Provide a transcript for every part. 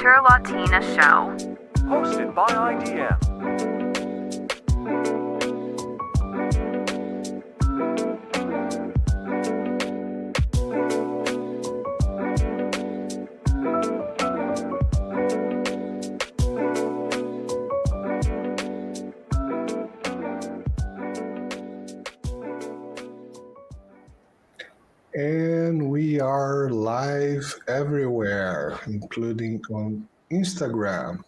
Future Latina show. Hosted by IDM. And we are live everywhere, including on Instagram.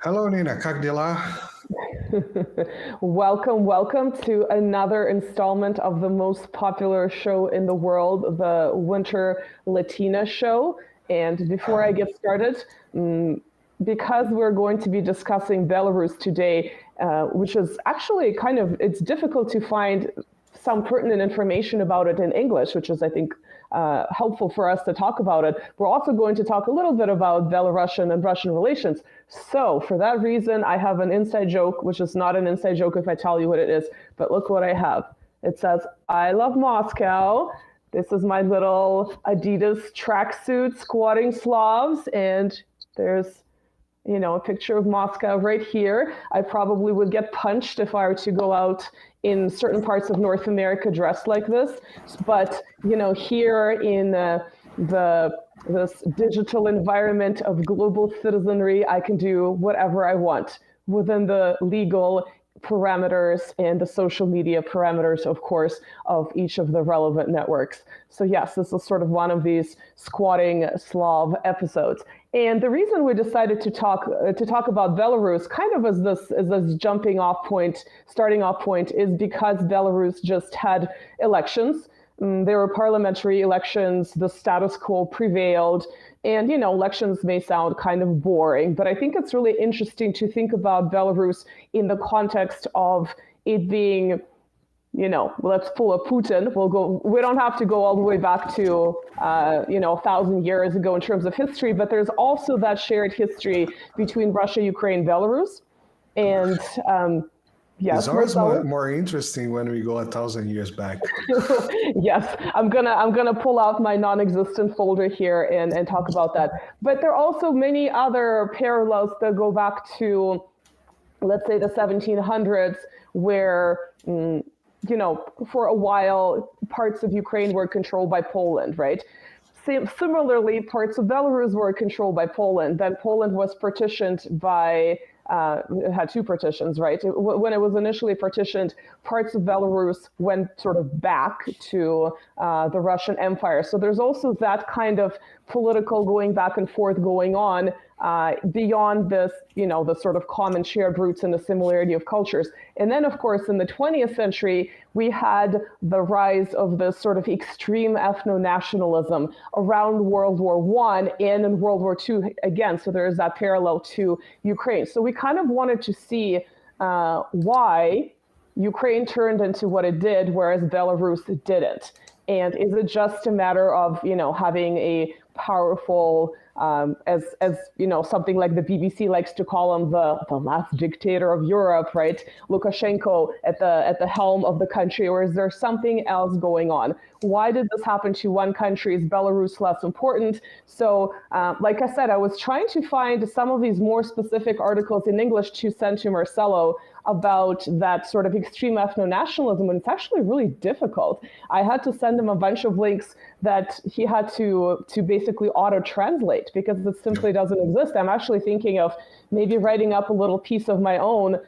Hello, Nina. Как дела? Welcome to another installment of the most popular show in the world, the Winter Latina show. And before I get started, because we're going to be discussing Belarus today, which is actually it's difficult to find some pertinent information about it in English, which is, I think, helpful for us to talk about it. We're also going to talk a little bit about Belarusian and Russian relations. So for that reason, I have an inside joke, which is not an inside joke if I tell you what it is, but look what I have. It says, I love Moscow. This is my little Adidas tracksuit squatting Slavs, and there's a picture of Moscow right here. I probably would get punched if I were to go out in certain parts of North America dressed like this. But, here in this digital environment of global citizenry, I can do whatever I want within the legal parameters and the social media parameters, of course, of each of the relevant networks. So yes, this is sort of one of these squatting Slav episodes. And the reason we decided to talk about Belarus kind of as this starting off point is because Belarus just had elections. There were parliamentary elections, the status quo prevailed, and elections may sound kind of boring, but I think it's really interesting to think about Belarus in the context of it being, let's pull a Putin. We don't have to go all the way back to 1,000 years ago in terms of history, but there's also that shared history between Russia, Ukraine, Belarus, and yes, it's always more interesting when we go 1,000 years back. Yes, I'm gonna pull out my non-existent folder here and talk about that. But there are also many other parallels that go back to, let's say, the 1700s, where for a while parts of Ukraine were controlled by Poland, right? Similarly, parts of Belarus were controlled by Poland. Then Poland was partitioned by. It had two partitions, right? When it was initially partitioned, parts of Belarus went sort of back to the Russian Empire. So there's also that kind of political going back and forth going on beyond this, the sort of common shared roots and the similarity of cultures. And then, of course, in the 20th century, we had the rise of this sort of extreme ethno-nationalism around World War I and in World War II again. So there is that parallel to Ukraine. So we kind of wanted to see why Ukraine turned into what it did, whereas Belarus didn't. And is it just a matter of, having a powerful, as something like the BBC likes to call him, the last dictator of Europe, right? Lukashenko at the helm of the country, or is there something else going on? Why did this happen to one country? Is Belarus less important? So, like I said, I was trying to find some of these more specific articles in English to send to Marcelo about that sort of extreme ethno-nationalism, and it's actually really difficult. I had to send him a bunch of links that he had to basically auto-translate because it simply doesn't exist. I'm actually thinking of maybe writing up a little piece of my own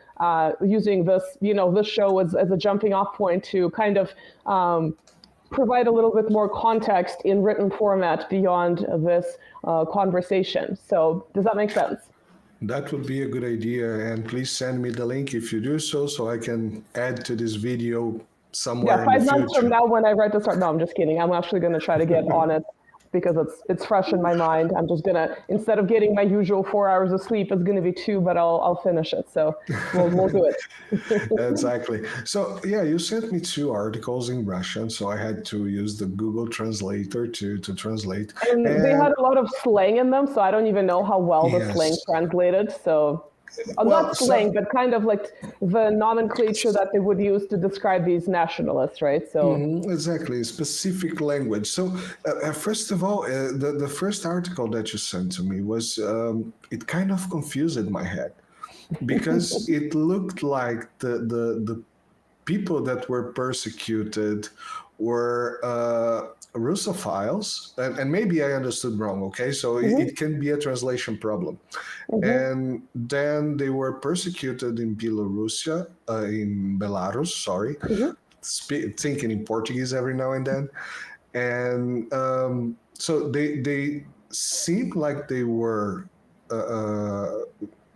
using this, this show as a jumping off point to kind of provide a little bit more context in written format beyond this conversation. So does that make sense? That would be a good idea, and please send me the link if you do so I can add to this video somewhere in the future. 5 months from now when I write this, no, I'm just kidding. I'm actually going to try to get on it because it's fresh in my mind. I'm just gonna, instead of getting my usual 4 hours of sleep, it's gonna be 2, but I'll finish it. So we'll do it. Exactly. So yeah, you sent me 2 articles in Russian, so I had to use the Google Translator to translate. And they had a lot of slang in them, so I don't even know how well the slang translated. So not slang, but kind of like the nomenclature that they would use to describe these nationalists, right? So exactly, specific language. So first of all, the first article that you sent to me was it kind of confused my head because it looked like the people that were persecuted were Russophiles, and maybe I understood wrong. Okay, so it can be a translation problem. And then they were persecuted in Belarus. Sorry, thinking in Portuguese every now and then, and so they seemed like they were.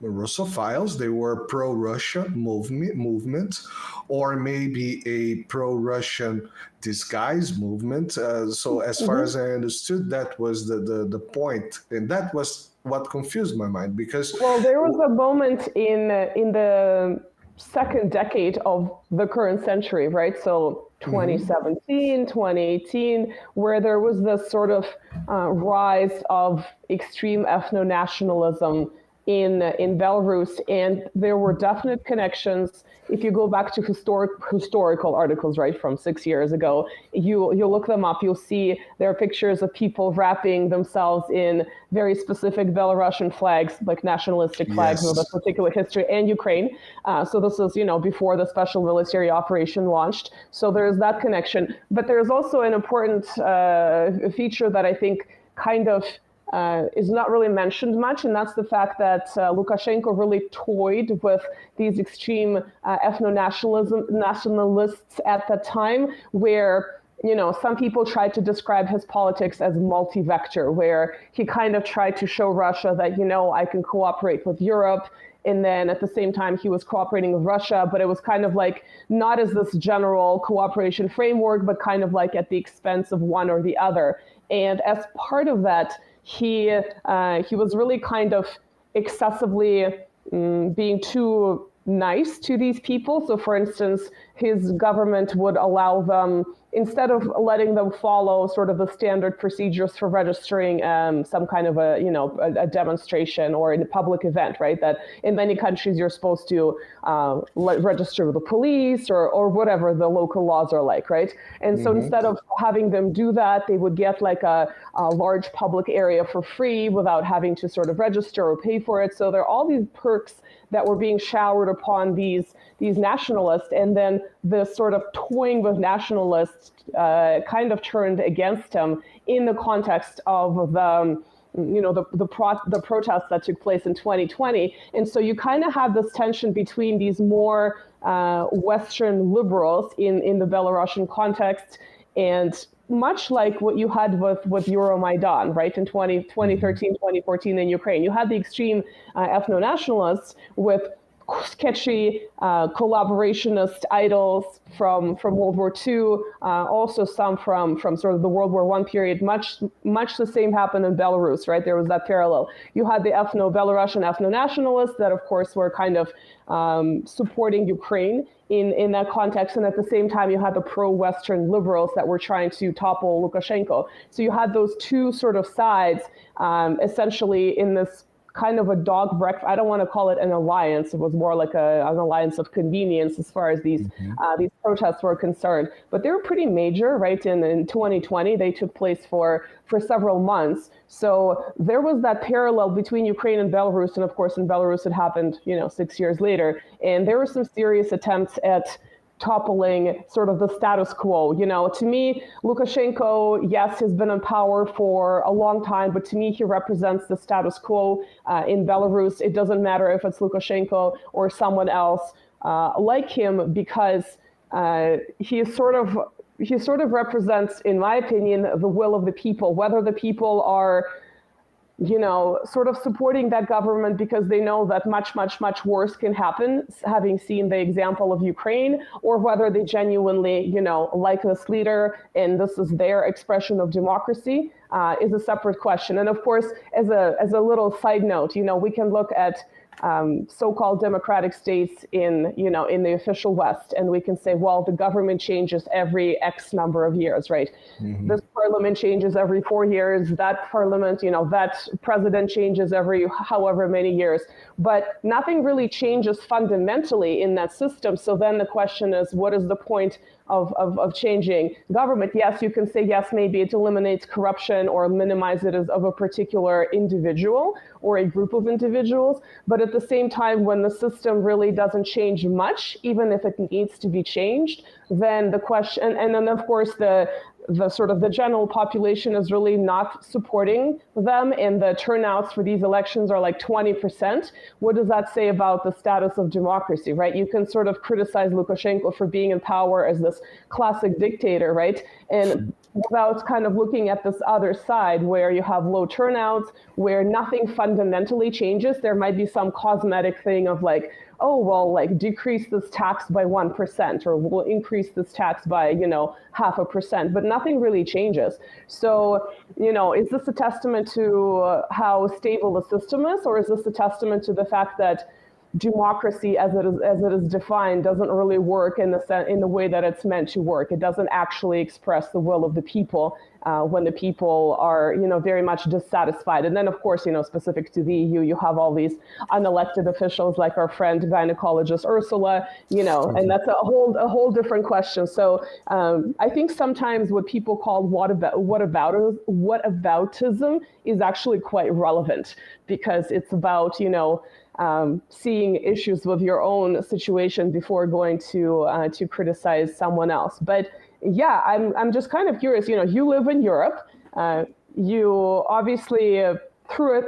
Russophiles, they were pro-Russia movement, or maybe a pro-Russian disguise movement. So as far as I understood, that was the point, and that was what confused my mind because there was a moment in the second decade of the current century, right? So 2017, 2018, where there was this sort of rise of extreme ethno-nationalism in Belarus, and there were definite connections. If you go back to historical articles, right, from 6 years ago, you look them up, you'll see there are pictures of people wrapping themselves in very specific Belarusian flags, like nationalistic flags of a particular history, and Ukraine. So this is, before the special military operation launched. So there's that connection. But there's also an important feature that I think kind of is not really mentioned much, and that's the fact that Lukashenko really toyed with these extreme ethno-nationalists at the time, where some people tried to describe his politics as multi-vector, where he kind of tried to show Russia that, I can cooperate with Europe. And then at the same time, he was cooperating with Russia, but it was kind of like not as this general cooperation framework, but kind of like at the expense of one or the other. And as part of that, he was really kind of excessively being too nice to these people. So for instance, his government would allow them, instead of letting them follow sort of the standard procedures for registering some kind of a demonstration or in a public event, right? That in many countries you're supposed to register with the police or whatever the local laws are like, right? And so instead of having them do that, they would get like a large public area for free without having to sort of register or pay for it. So there are all these perks that were being showered upon these nationalists, and then the sort of toying with nationalists kind of turned against him in the context of the protests that took place in 2020. And so you kind of have this tension between these more Western liberals in the Belarusian context, and much like what you had with Euromaidan, right, in 2013, 2014 in Ukraine. You had the extreme ethno-nationalists with sketchy collaborationist idols from World War II, also some from sort of the World War I period. Much the same happened in Belarus, right? There was that parallel. You had the Belarusian ethno-nationalists that, of course, were kind of supporting Ukraine in that context, and at the same time, you had the pro-Western liberals that were trying to topple Lukashenko. So you had those two sort of sides, essentially in this kind of a dog breakfast. I don't want to call it an alliance. It was more like an alliance of convenience as far as these protests were concerned. But they were pretty major, right? In 2020, they took place for several months. So there was that parallel between Ukraine and Belarus. And of course, in Belarus, it happened, 6 years later. And there were some serious attempts at toppling sort of the status quo. To me, Lukashenko, yes, has been in power for a long time, but to me, he represents the status quo in Belarus. It doesn't matter if it's Lukashenko or someone else like him, because he sort of represents, in my opinion, the will of the people, whether the people are sort of supporting that government because they know that much, much, much worse can happen, having seen the example of Ukraine, or whether they genuinely, like this leader and this is their expression of democracy, is a separate question. And of course, as a little side note, we can look at so-called democratic states in the official West, and we can say, well, the government changes every X number of years, right? This parliament changes every 4 years. That parliament, that president changes every however many years. But nothing really changes fundamentally in that system. So then the question is, what is the point of changing government? Yes, you can say, yes, maybe it eliminates corruption or minimizes of a particular individual or a group of individuals. But at the same time, when the system really doesn't change much, even if it needs to be changed, then the question, and then of course the sort of the general population is really not supporting them, and the turnouts for these elections are like 20%. What does that say about the status of democracy, right? You can sort of criticize Lukashenko for being in power as this classic dictator, right? And without kind of looking at this other side where you have low turnouts, where nothing fundamentally changes. There might be some cosmetic thing of like, oh, well, like decrease this tax by 1%, or we'll increase this tax by, 0.5%, but nothing really changes. So, is this a testament to how stable the system is, or is this a testament to the fact that democracy as it is defined doesn't really work in the way that it's meant to work? It doesn't actually express the will of the people when the people are, very much dissatisfied. And then, of course, specific to the EU, you have all these unelected officials like our friend gynecologist Ursula, and that's a whole different question. So I think sometimes what people call whataboutism is actually quite relevant, because it's about, seeing issues with your own situation before going to criticize someone else. But yeah, I'm just kind of curious. You live in Europe. You obviously through it.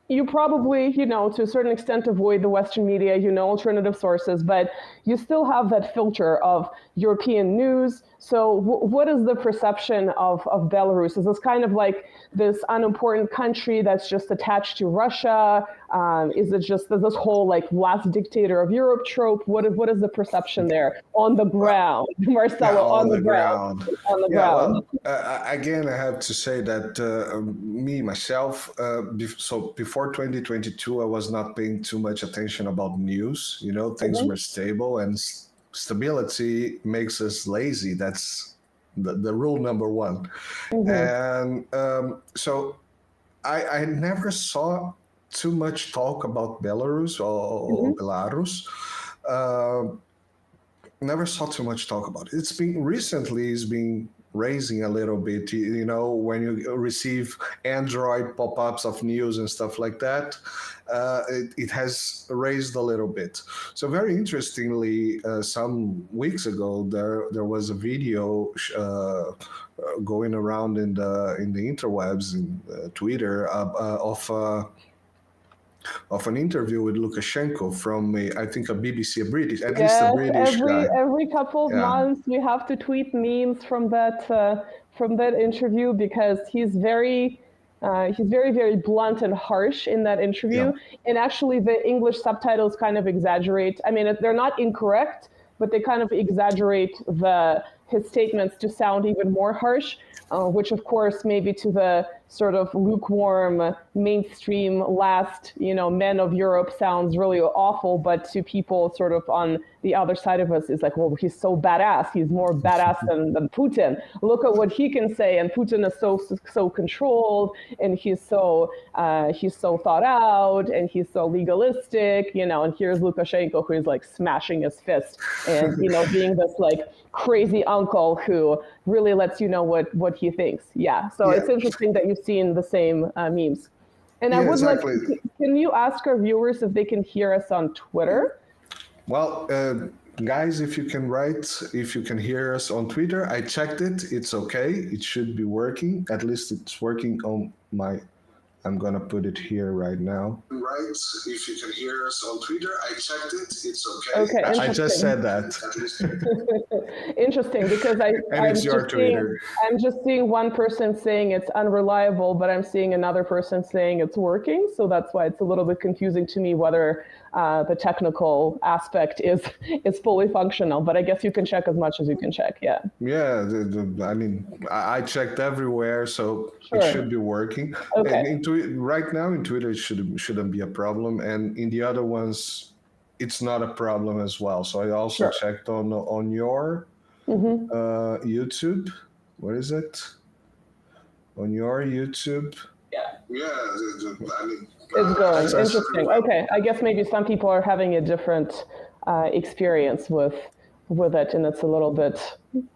You probably, to a certain extent avoid the Western media, alternative sources, but you still have that filter of European news. So what is the perception of Belarus? Is this kind of like this unimportant country that's just attached to Russia? Is it just this whole like last dictator of Europe trope? What is the perception there on the ground? Marcelo, on the ground. On the ground. Well, again, I have to say that myself, so before 2022, I was not paying too much attention about news. Things were stable, and stability makes us lazy. That's the rule number one. And so I never saw too much talk about Belarus or Belarus. Never saw too much talk about it. It's been raising a little bit, when you receive Android pop-ups of news and stuff like that, it has raised a little bit. So very interestingly, some weeks ago, there was a video going around in the interwebs, in Twitter, of an interview with Lukashenko from I think a BBC, a British, at least a British guy. Every couple of months, we have to tweet memes from that interview, because he's very, very blunt and harsh in that interview. And actually, the English subtitles kind of exaggerate. I mean, they're not incorrect, but they kind of exaggerate his statements to sound even more harsh, which of course maybe to the sort of lukewarm mainstream last, men of Europe sounds really awful, but to people sort of on the other side of us is like, well, he's so badass. He's more badass than Putin. Look at what he can say, and Putin is so controlled, and he's so thought out, and he's so legalistic, and here's Lukashenko, who is like smashing his fist and being this like crazy uncle who really lets you know what he thinks. So it's interesting that you've seen the same memes. And I would exactly. Can you ask our viewers if they can hear us on Twitter? Well, guys, if you can hear us on Twitter, I checked it. It's okay. It should be working. At least it's working on my. I'm going to put it here right now. Right. If you can hear us on Twitter, I checked it. It's okay. Okay. I just said that. Interesting, because I'm just seeing one person saying it's unreliable, but I'm seeing another person saying it's working. So that's why it's a little bit confusing to me whether the technical aspect is fully functional. But I guess you can check as much as you can check. Yeah. Yeah. I mean, I checked everywhere, so Sure. it should be working. Okay. And in right now in Twitter it shouldn't be a problem, and in the other ones it's not a problem as well. So I also checked on your YouTube. What is it? On your YouTube. Yeah, I mean, It's going. Interesting. Okay, I guess maybe some people are having a different experience with it, and it's a little bit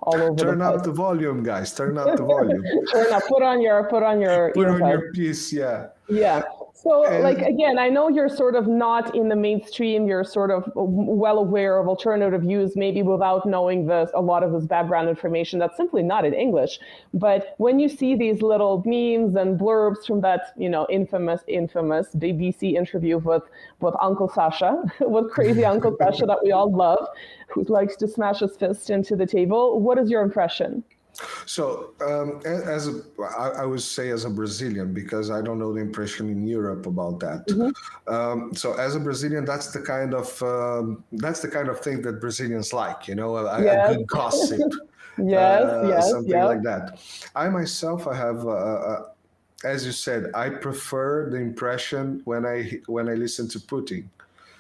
all over Turn the up place. the volume, guys. Turn up the volume. Turn up. Put on your Put on earbuds. your piece, yeah. Yeah. So, And- like, again, I know you're sort of not in the mainstream. You're sort of well aware of alternative views, maybe without knowing a lot of this background information that's simply not in English. But when you see these little memes and blurbs from that, infamous BBC interview with Uncle Sasha, with crazy Uncle Sasha that we all love, who likes to smash his fist into the table, what is your impression? So, I would say as a Brazilian, because I don't know the impression in Europe about that. So, as a Brazilian, that's the kind of thing that Brazilians like, a good gossip, Yes, something like that. I myself, I have, as you said, I prefer the impression when I listen to Putin,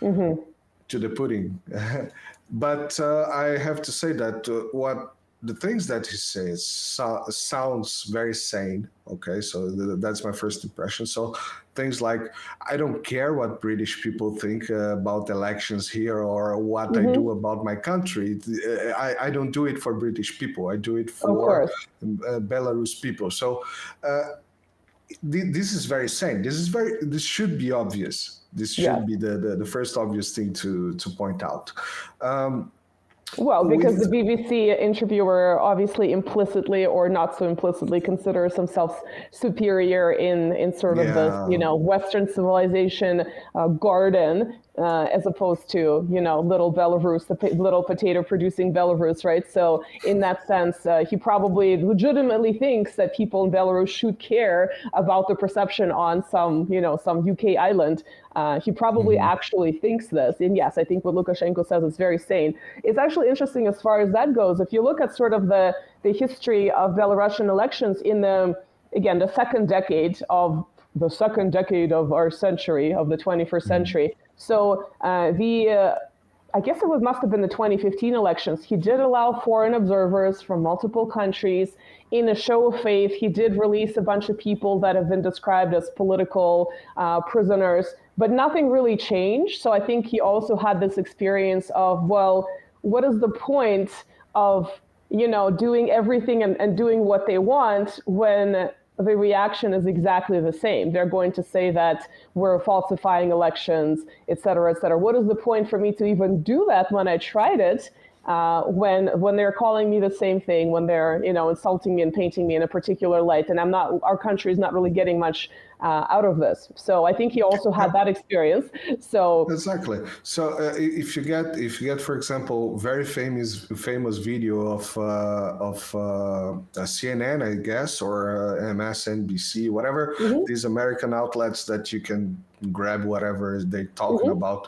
to the Putin. But I have to say that the things that he says sounds very sane. Okay, so that's my first impression. So things like, I don't care what British people think about elections here or what I do about my country. I don't do it for British people. I do it for Belarus people. So this is very sane. This should be obvious. This should be the first obvious thing to point out. Well, because the BBC interviewer obviously implicitly or not so implicitly considers himself superior in sort of this, Western civilization garden, as opposed to, little Belarus, the little potato producing Belarus, right? So in that sense, he probably legitimately thinks that people in Belarus should care about the perception on some UK island. He probably actually thinks this. And yes, I think what Lukashenko says is very sane. It's actually interesting as far as that goes. If you look at sort of the history of Belarusian elections in the second decade of our century, of the 21st century. So I guess it must have been the 2015 elections. He did allow foreign observers from multiple countries. In a show of faith, he did release a bunch of people that have been described as political prisoners, but nothing really changed. So I think he also had this experience of, well, what is the point of, doing everything and doing what they want when the reaction is exactly the same? They're going to say that we're falsifying elections, et cetera, et cetera. What is the point for me to even do that when I tried it? When they're calling me the same thing, when they're insulting me and painting me in a particular light, and our country is not really getting much out of this. So I think he also had that experience. So exactly. So if you get, for example, very famous video of CNN, I guess, or MSNBC, whatever, these American outlets that you can grab whatever they're talking about.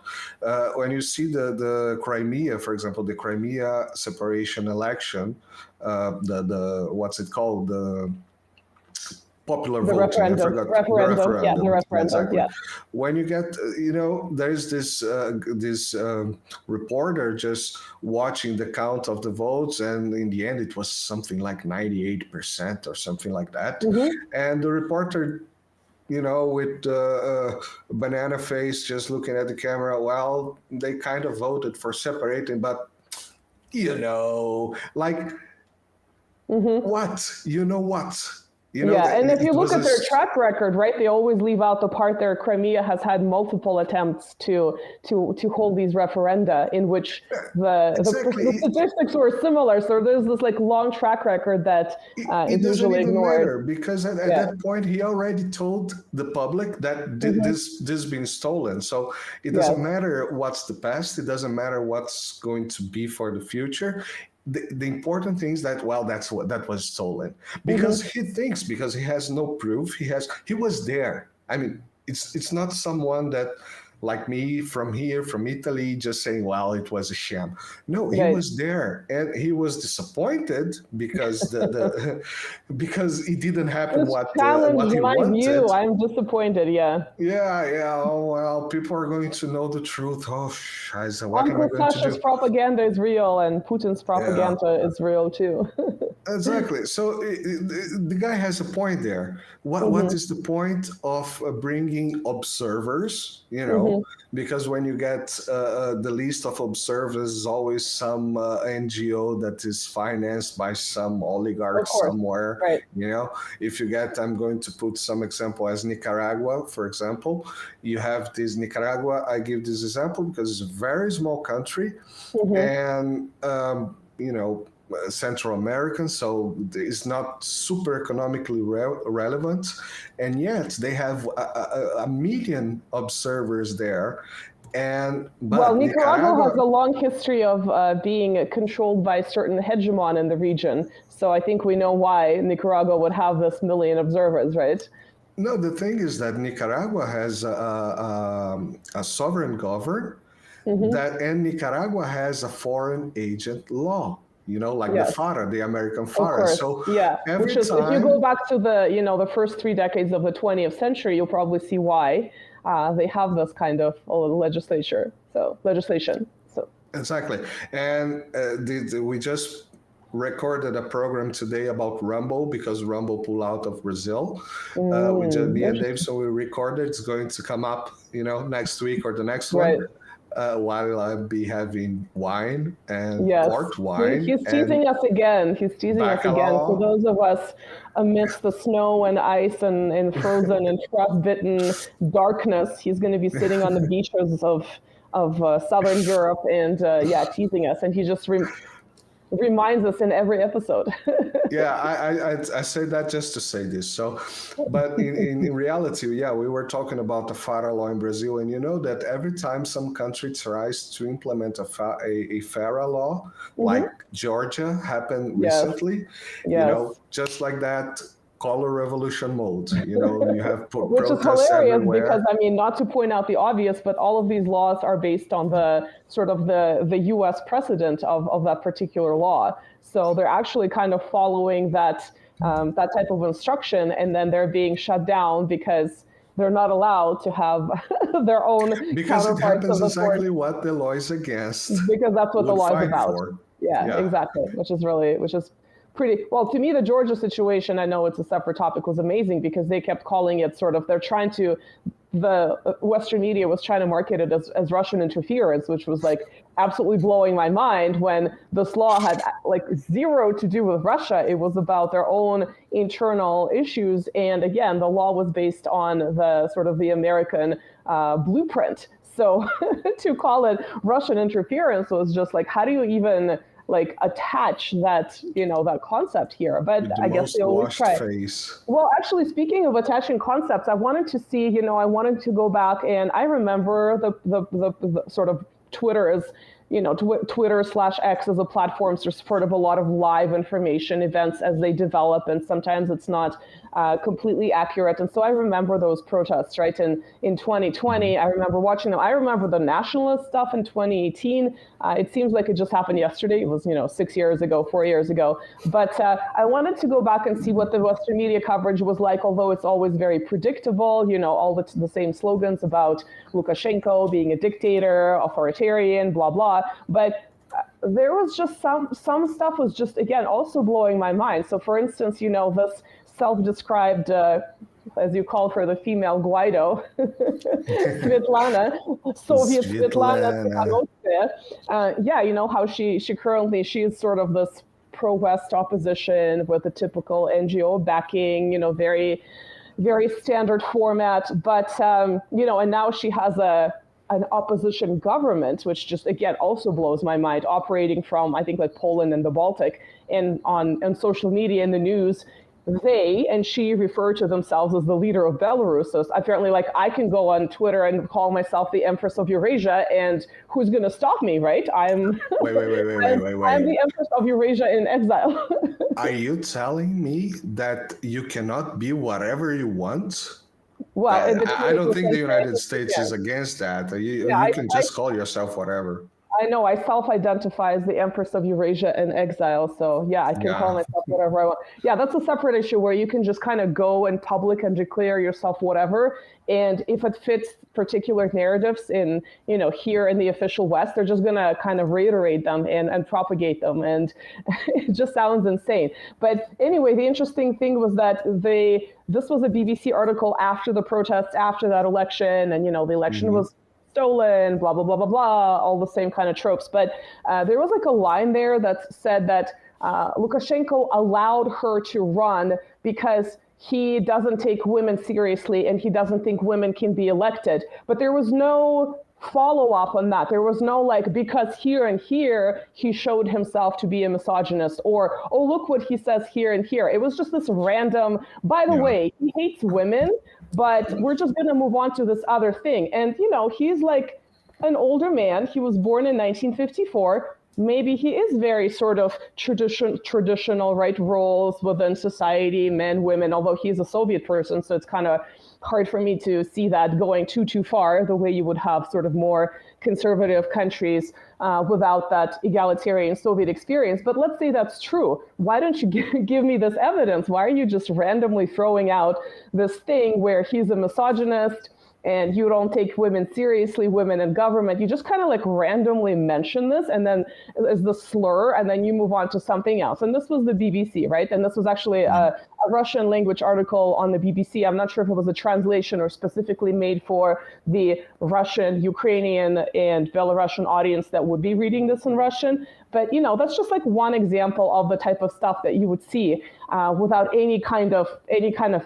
When you see the Crimea, for example, the Crimea separation election, the what's it called, the popular voting. I forgot. The referendum. Exactly. Yeah. When you get, there's this reporter just watching the count of the votes, and in the end, it was something like 98% or something like that. And the reporter, with a banana face, just looking at the camera, well, they kind of voted for separating, but like, what? What? And if you look at their track record, right, they always leave out the part there. Crimea has had multiple attempts to hold these referenda in which the statistics were similar. So there's this long track record that is usually ignored. Matter because at that point he already told the public that this been stolen. So it doesn't matter what's the past. It doesn't matter what's going to be for the future. The important thing is that, that was stolen, because he thinks, because he has no proof. He was there. I mean, it's not someone that like me from here, from Italy, just saying, well, it was a sham. No, he Right. was there, and he was disappointed because because it didn't happen This what challenged he my wanted. view. I'm disappointed. Yeah. Yeah. Oh, well, people are going to know the truth. Oh, scheiße, what am I Uncle going to Sasha's do? propaganda is real, and Putin's Yeah. propaganda is real too. Exactly. So the guy has a point there. What is the point of bringing observers? You know, because when you get the list of observers, is always some NGO that is financed by some oligarch Of course. somewhere. Right. You know, if you get, I'm going to put some example as Nicaragua, for example. You have this Nicaragua. I give this example because it's a very small country, and you know. Central American, so it's not super economically relevant, and yet they have a million observers there. Well, But Nicaragua has a Nicaragua, long history of being controlled by certain hegemon in the region. So I think we know why Nicaragua would have this million observers, right? no, the thing is that Nicaragua has a sovereign government that, and Nicaragua has a foreign agent law. You know, like the Yes. FARA, the American Of FARA. course, So yeah. every Which is, if you go time, back to the first 3 decades of the 20th century, you'll probably see why they have this kind of legislation. So exactly. And we just recorded a program today about Rumble because Rumble pulled out of Brazil. We just, me and Dave, so we recorded. It's going to come up, you know, next week or the next right. one. While I'll be having wine and Yes, port wine he's teasing us again. He's teasing us again. For bacalhau. those of us amidst the snow and ice and frozen and frostbitten darkness, he's going to be sitting on the beaches of Southern Europe and yeah, teasing us. And he just reminds us in every episode. Yeah, I say that just to say this. So, but in reality, yeah, we were talking about the FARA law in Brazil, and you know that every time some country tries to implement a FARA law, like Georgia happened Yes. recently, you Yes. know, just like that, color revolution mode. You know, you have Which is protests hilarious everywhere. because, I mean, not to point out the obvious, but all of these laws are based on the sort of the US precedent of that particular law. So they're actually kind of following that that type of instruction, and then they're being shut down because they're not allowed to have their own Because it counterparts happens of the exactly court, what the law is against. because that's what the would law is fight about. for. Yeah, Yeah. exactly. Which is pretty well. To me, the Georgia situation, I know it's a separate topic, was amazing because they kept calling it sort of, they're trying to, the Western media was trying to market it as Russian interference, which was like absolutely blowing my mind when this law had like zero to do with Russia. It was about their own internal issues. And again, the law was based on the sort of the American blueprint. So to call it Russian interference was just like, how do you even like attach that, you know, that concept here? But With the I guess most they always washed try. face. Well, actually, speaking of attaching concepts, I wanted to see, you know, I wanted to go back, and I remember the sort of Twitter is, you know, Twitter/X as a platform for sort of a lot of live information events as they develop, and sometimes it's not completely accurate. And so I remember those protests, right? In 2020, I remember watching them. I remember the nationalist stuff in 2018. It seems like it just happened yesterday. It was, you know, 6 years ago, 4 years ago. But I wanted to go back and see what the Western media coverage was like, although it's always very predictable, you know, all the same slogans about Lukashenko being a dictator, authoritarian, blah, blah. But there was just some stuff was just, again, also blowing my mind. So for instance, you know, this self-described, as you call her, the female Guaido, Svetlana, Soviet Svetlana Tikhanovskaya. Yeah, you know how she currently, she's sort of this pro-West opposition with a typical NGO backing, you know, very, very standard format. But, you know, and now she has an opposition government, which just, again, also blows my mind, operating from, I think, like Poland and the Baltic. And on social media and the news, they and she refer to themselves as the leader of Belarus. So apparently, like, I can go on Twitter and call myself the Empress of Eurasia, and who's going to stop me, right? I'm Wait. I'm the Empress of Eurasia in exile. Are you telling me that you cannot be whatever you want? Well, in the I don't think the 20th United century, States yeah. is against that. Yeah, You can just call yourself whatever. I know I self-identify as the Empress of Eurasia in exile, so yeah, I can call Yeah, myself whatever I want. Yeah, that's a separate issue where you can just kind of go in public and declare yourself whatever, and if it fits particular narratives in, here in the official West, they're just gonna kind of reiterate them and propagate them, and it just sounds insane. But anyway, the interesting thing was that this was a BBC article after the protests, after that election, and the election hmm was stolen, blah, blah, blah, blah, blah, all the same kind of tropes. But there was like a line there that said that Lukashenko allowed her to run because he doesn't take women seriously and he doesn't think women can be elected. But there was no follow up on that. There was no like, because here and here he showed himself to be a misogynist, or, oh, look what he says here and here. It was just this random, by the yeah. way, he hates women, but we're just going to move on to this other thing. And, he's like an older man. He was born in 1954. Maybe he is very sort of traditional, right, roles within society, men, women, although he's a Soviet person, so it's kind of hard for me to see that going too far, the way you would have sort of more conservative countries without that egalitarian Soviet experience. But let's say that's true. Why don't you give me this evidence? Why are you just randomly throwing out this thing where he's a misogynist and you don't take women seriously, women in government? You just kind of like randomly mention this and then as the slur, and then you move on to something else. And this was the BBC, right? And this was actually a Russian language article on the BBC. I'm not sure if it was a translation or specifically made for the Russian, Ukrainian, and Belarusian audience that would be reading this in Russian. But that's just like one example of the type of stuff that you would see without any kind of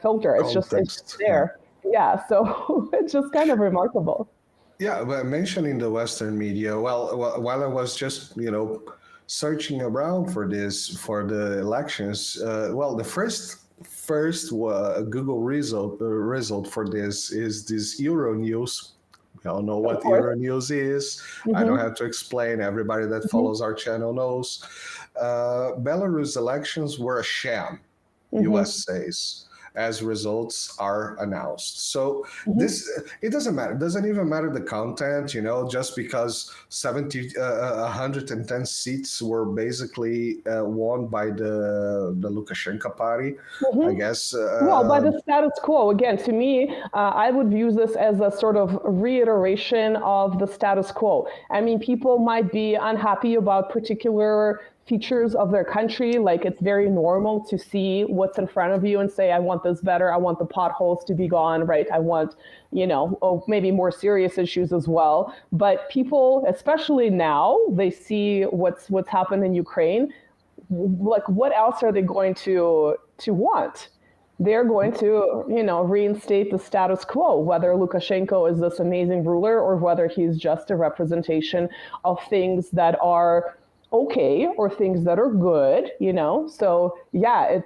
filter. It's just there. Yeah, so it's just kind of remarkable. Yeah, but mentioning the Western media, while I was just, searching around for the elections, the first Google result for this is this Euronews. We all know what Euronews is. I don't have to explain. Everybody that follows our channel knows. Belarus elections were a sham, US says, as results are announced. So it doesn't matter. It doesn't even matter the content, just because 110 seats were basically won by the Lukashenko party, I guess. Well, by the status quo, again, to me, I would view this as a sort of reiteration of the status quo. I mean, people might be unhappy about particular features of their country. Like, it's very normal to see what's in front of you and say, I want this better. I want the potholes to be gone, right? I want, maybe more serious issues as well. But people, especially now, they see what's happened in Ukraine. Like, what else are they going to want? They're going to, reinstate the status quo, whether Lukashenko is this amazing ruler or whether he's just a representation of things that are okay or things that are good, So yeah,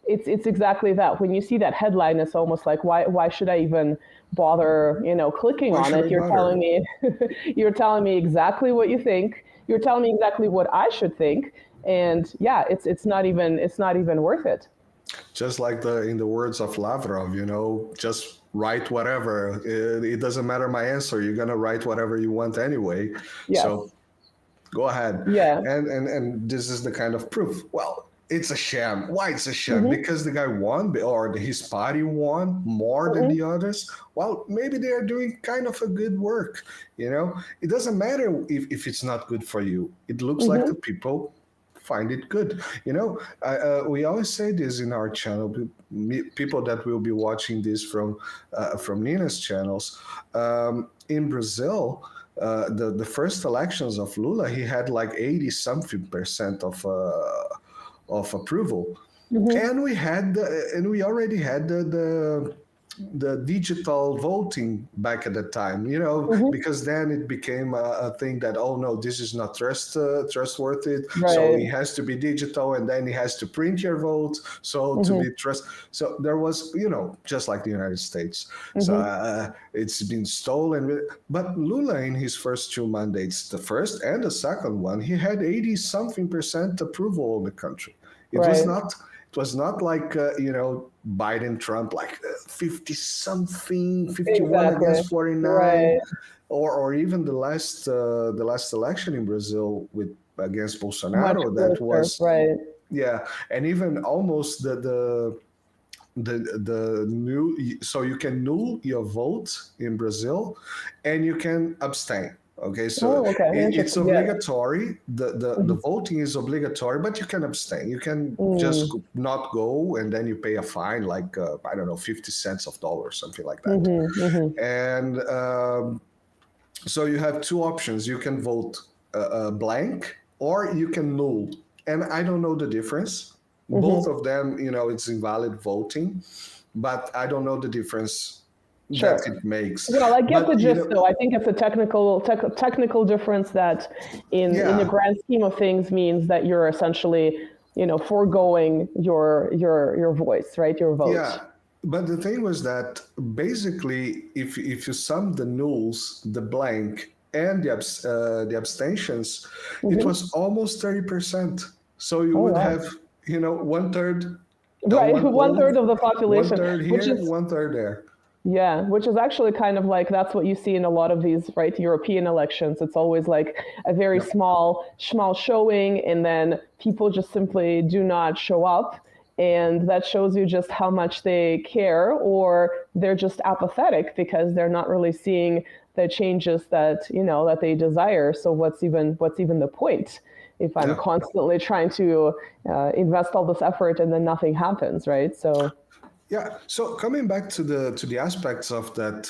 it's exactly that. When you see that headline, it's almost like, why should I even bother, clicking on it? You're telling me, you're telling me exactly what you think. You're telling me exactly what I should think, and yeah, it's not even worth it. Just like in the words of Lavrov, just write whatever. It doesn't matter my answer. You're gonna write whatever you want anyway. Yes. So go ahead. Yeah. And this is the kind of proof. Well, it's a sham. Why it's a sham? Because the guy won, or his party won more than the others. Well, maybe they are doing kind of a good work. It doesn't matter if it's not good for you. It looks like the people find it good. We always say this in our channel. People that will be watching this from Nina's channels. In Brazil, the first elections of Lula, he had like 80-something% of approval, and we already had the digital voting back at the time, because then it became a thing that, oh no, this is not trustworthy, right. So it has to be digital, and then it has to print your vote, so to be so there was, just like the United States. So it's been stolen. But Lula, in his first 2 mandates, the first and the second one, he had 80-something% approval of the country. It was Right. not. It was not like Biden Trump like 50 something, 51 Exactly. against 49, Right. or even the last election in Brazil with against Much Bolsonaro. That closer. was, Right. yeah, and even almost the new, so you can null your vote in Brazil and you can abstain. Okay, so Oh, okay. it's Interesting. Yeah. obligatory. The Mhm. voting is obligatory, but you can abstain. You can just Mm. not go, and then you pay a fine, like I don't know, 50 cents of dollars, something like that. Mm-hmm. Mm-hmm. And so you have two options. You can vote blank, or you can null. And I don't know the difference. Both Mm-hmm. of them, it's invalid voting, but I don't know the difference that Sure. it makes. Well, I get the But gist, though. I think it's a technical difference that, in the yeah, grand scheme of things, means that you're essentially, foregoing your voice, right? Your vote. yeah. But the thing was that basically, if you sum the nulls, the blank, and the abstentions, it Hmm. was almost 30%. So you Oh, would wow. have, one third on Right, one one poll, third of the one population, third which here, is one third there. Yeah, which is actually kind of like that's what you see in a lot of these, right, European elections. It's always like a very Yep. small showing, and then people just simply do not show up. And that shows you just how much they care, or they're just apathetic because they're not really seeing the changes that they desire. So what's even the point if I'm Yeah. constantly trying to invest all this effort and then nothing happens, right? So. Yeah. So coming back to the aspects of that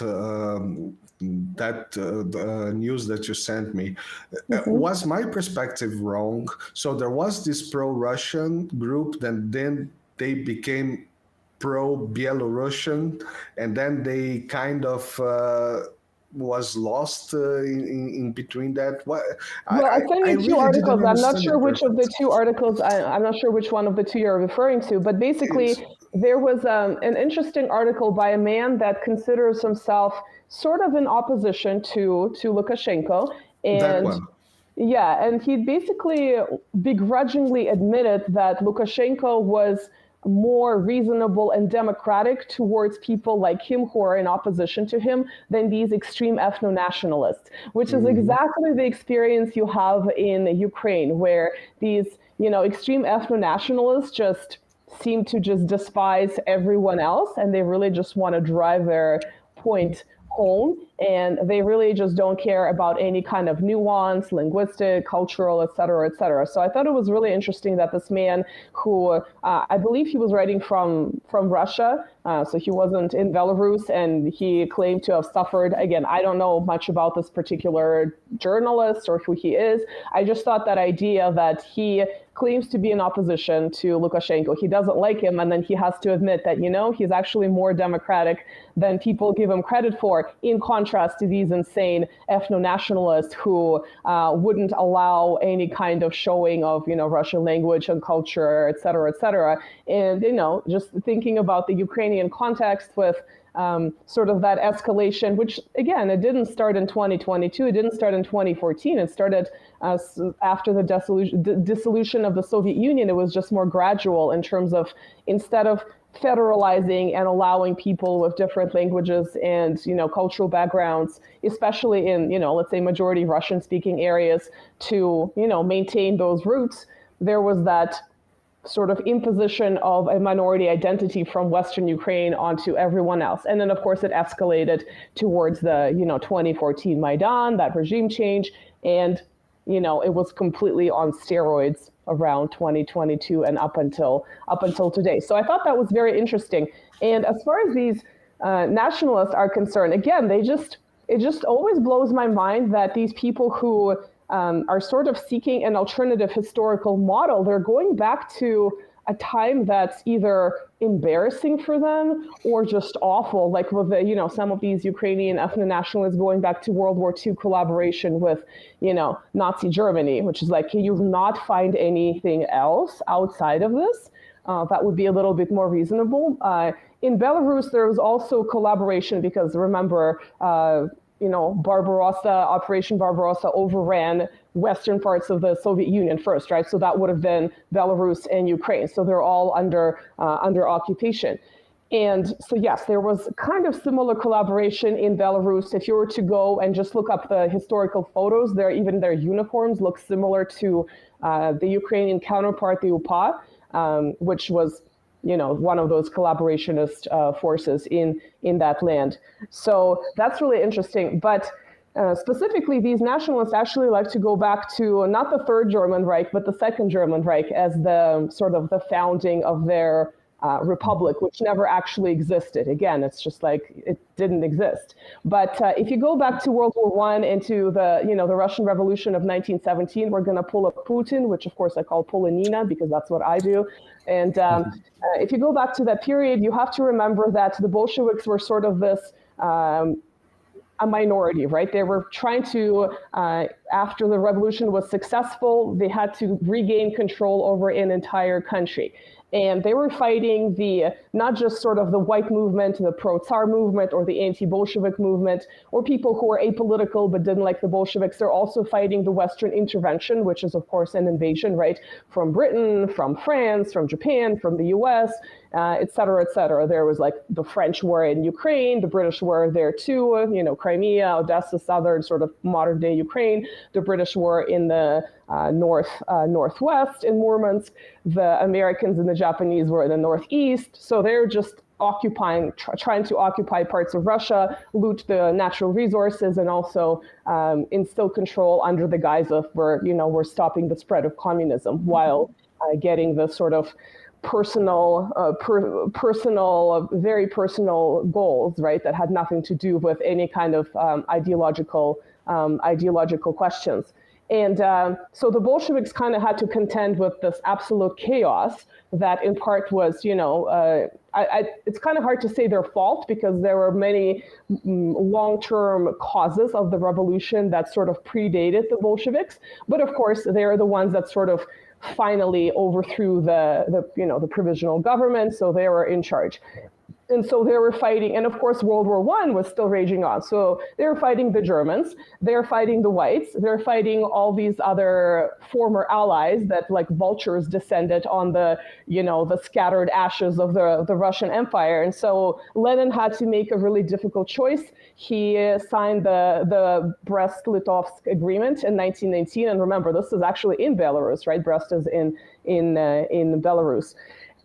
news that you sent me, Mhm. was my perspective wrong? So there was this pro-Russian group, then they became pro-Belarusian, and then they kind of was lost in between that. What I, Well, I sent I you two really didn't articles. I'm not understand the sure which of the difference. two articles, I'm not sure which one of the two you're referring to, but It's basically, there was an interesting article by a man that considers himself sort of in opposition to Lukashenko. that And one. yeah, and he basically begrudgingly admitted that Lukashenko was more reasonable and democratic towards people like him who are in opposition to him than these extreme ethno-nationalists, which is Mhm. exactly the experience you have in Ukraine, where these, extreme ethno-nationalists just seem to just despise everyone else, and they really just want to drive their point home, and they really just don't care about any kind of nuance, linguistic, cultural, et cetera, et cetera. So I thought it was really interesting that this man, who I believe he was writing from Russia, so he wasn't in Belarus, and he claimed to have suffered. Again, I don't know much about this particular journalist or who he is. I just thought that idea that he claims to be in opposition to Lukashenko. He doesn't like him, and then he has to admit that, he's actually more democratic than people give him credit for, in contrast to these insane ethno-nationalists who wouldn't allow any kind of showing of, Russian language and culture, et cetera, et cetera. And, just thinking about the Ukrainian context with sort of that escalation, which again, it didn't start in 2022, it didn't start in 2014, it started after the dissolution of the Soviet Union. It was just more gradual in terms of, instead of federalizing and allowing people with different languages and cultural backgrounds, especially in let's say majority Russian speaking areas, to maintain those roots, there was that sort of imposition of a minority identity from Western Ukraine onto everyone else. And then, of course, it escalated towards the 2014 Maidan, that regime change, and it was completely on steroids around 2022 and up until today. So I thought that was very interesting. And as far as these nationalists are concerned, again, it just always blows my mind that these people who are sort of seeking an alternative historical model, they're going back to a time that's either embarrassing for them or just awful, like with some of these Ukrainian ethno-nationalists going back to World War II collaboration with Nazi Germany, which is like, can you not find anything else outside of this that would be a little bit more reasonable? In Belarus, there was also collaboration because, remember, Barbarossa, Operation Barbarossa overran western parts of the Soviet Union first, right? So that would have been Belarus and Ukraine. So they're all under occupation. And so, yes, there was kind of similar collaboration in Belarus. If you were to go and just look up the historical photos, even their uniforms look similar to the Ukrainian counterpart, the UPA, which was, one of those collaborationist forces in that land. So that's really interesting. But specifically, these nationalists actually like to go back to not the Third German Reich, but the Second German Reich as the sort of the founding of their republic, which never actually existed. Again, it's just like it didn't exist. But if you go back to World War I and to the Russian Revolution of 1917, we're going to pull up Putin, which of course I call Pulanina because that's what I do. And if you go back to that period, you have to remember that the Bolsheviks were sort of this a minority, right? They were trying to, after the revolution was successful, they had to regain control over an entire country. And they were fighting not just sort of the white movement, the pro-Tsar movement, or the anti-Bolshevik movement, or people who were apolitical but didn't like the Bolsheviks. They're also fighting the Western intervention, which is, of course, an invasion, right? From Britain, from France, from Japan, from the US, et cetera, et cetera. There was like the French were in Ukraine, the British were there too, Crimea, Odessa, southern sort of modern day Ukraine. The British were in the northwest in Murmansk. The Americans and the Japanese were in the northeast. So they're just trying to occupy parts of Russia, loot the natural resources, and also instill control under the guise of we're stopping the spread of communism while getting the sort of very personal goals, right, that had nothing to do with any kind of ideological questions. And so the Bolsheviks kind of had to contend with this absolute chaos that in part was, it's kind of hard to say their fault because there were many long-term causes of the revolution that sort of predated the Bolsheviks. But of course, they're the ones that sort of finally overthrew the provisional government, so they were in charge. And so they were fighting, and of course World War I was still raging on. So they were fighting the Germans, they're fighting the whites, they're fighting all these other former allies that like vultures descended on the scattered ashes of the Russian Empire. And so Lenin had to make a really difficult choice. He signed the Brest-Litovsk agreement in 1919. And remember, this is actually in Belarus, right? Brest is in Belarus.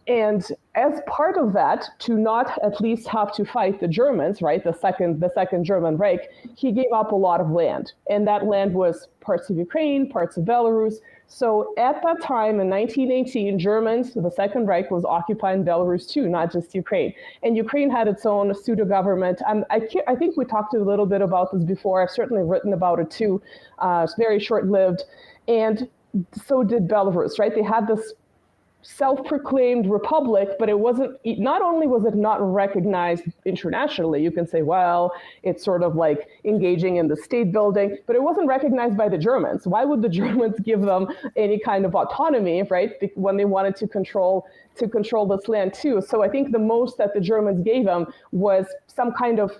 And as part of that, to not at least have to fight the Germans, right, the second German Reich, he gave up a lot of land. And that land was parts of Ukraine, parts of Belarus. So at that time in 1918, Germans, the Second Reich, was occupying Belarus too, not just Ukraine. And Ukraine had its own pseudo-government. I think we talked a little bit about this before. I've certainly written about it too. It's very short-lived. And so did Belarus, right? They had this self-proclaimed republic, but not only was it not recognized internationally, you can say, well, it's sort of like engaging in the state building, but it wasn't recognized by the Germans. Why would the Germans give them any kind of autonomy, right, when they wanted to control this land too? So I think the most that the Germans gave them was some kind of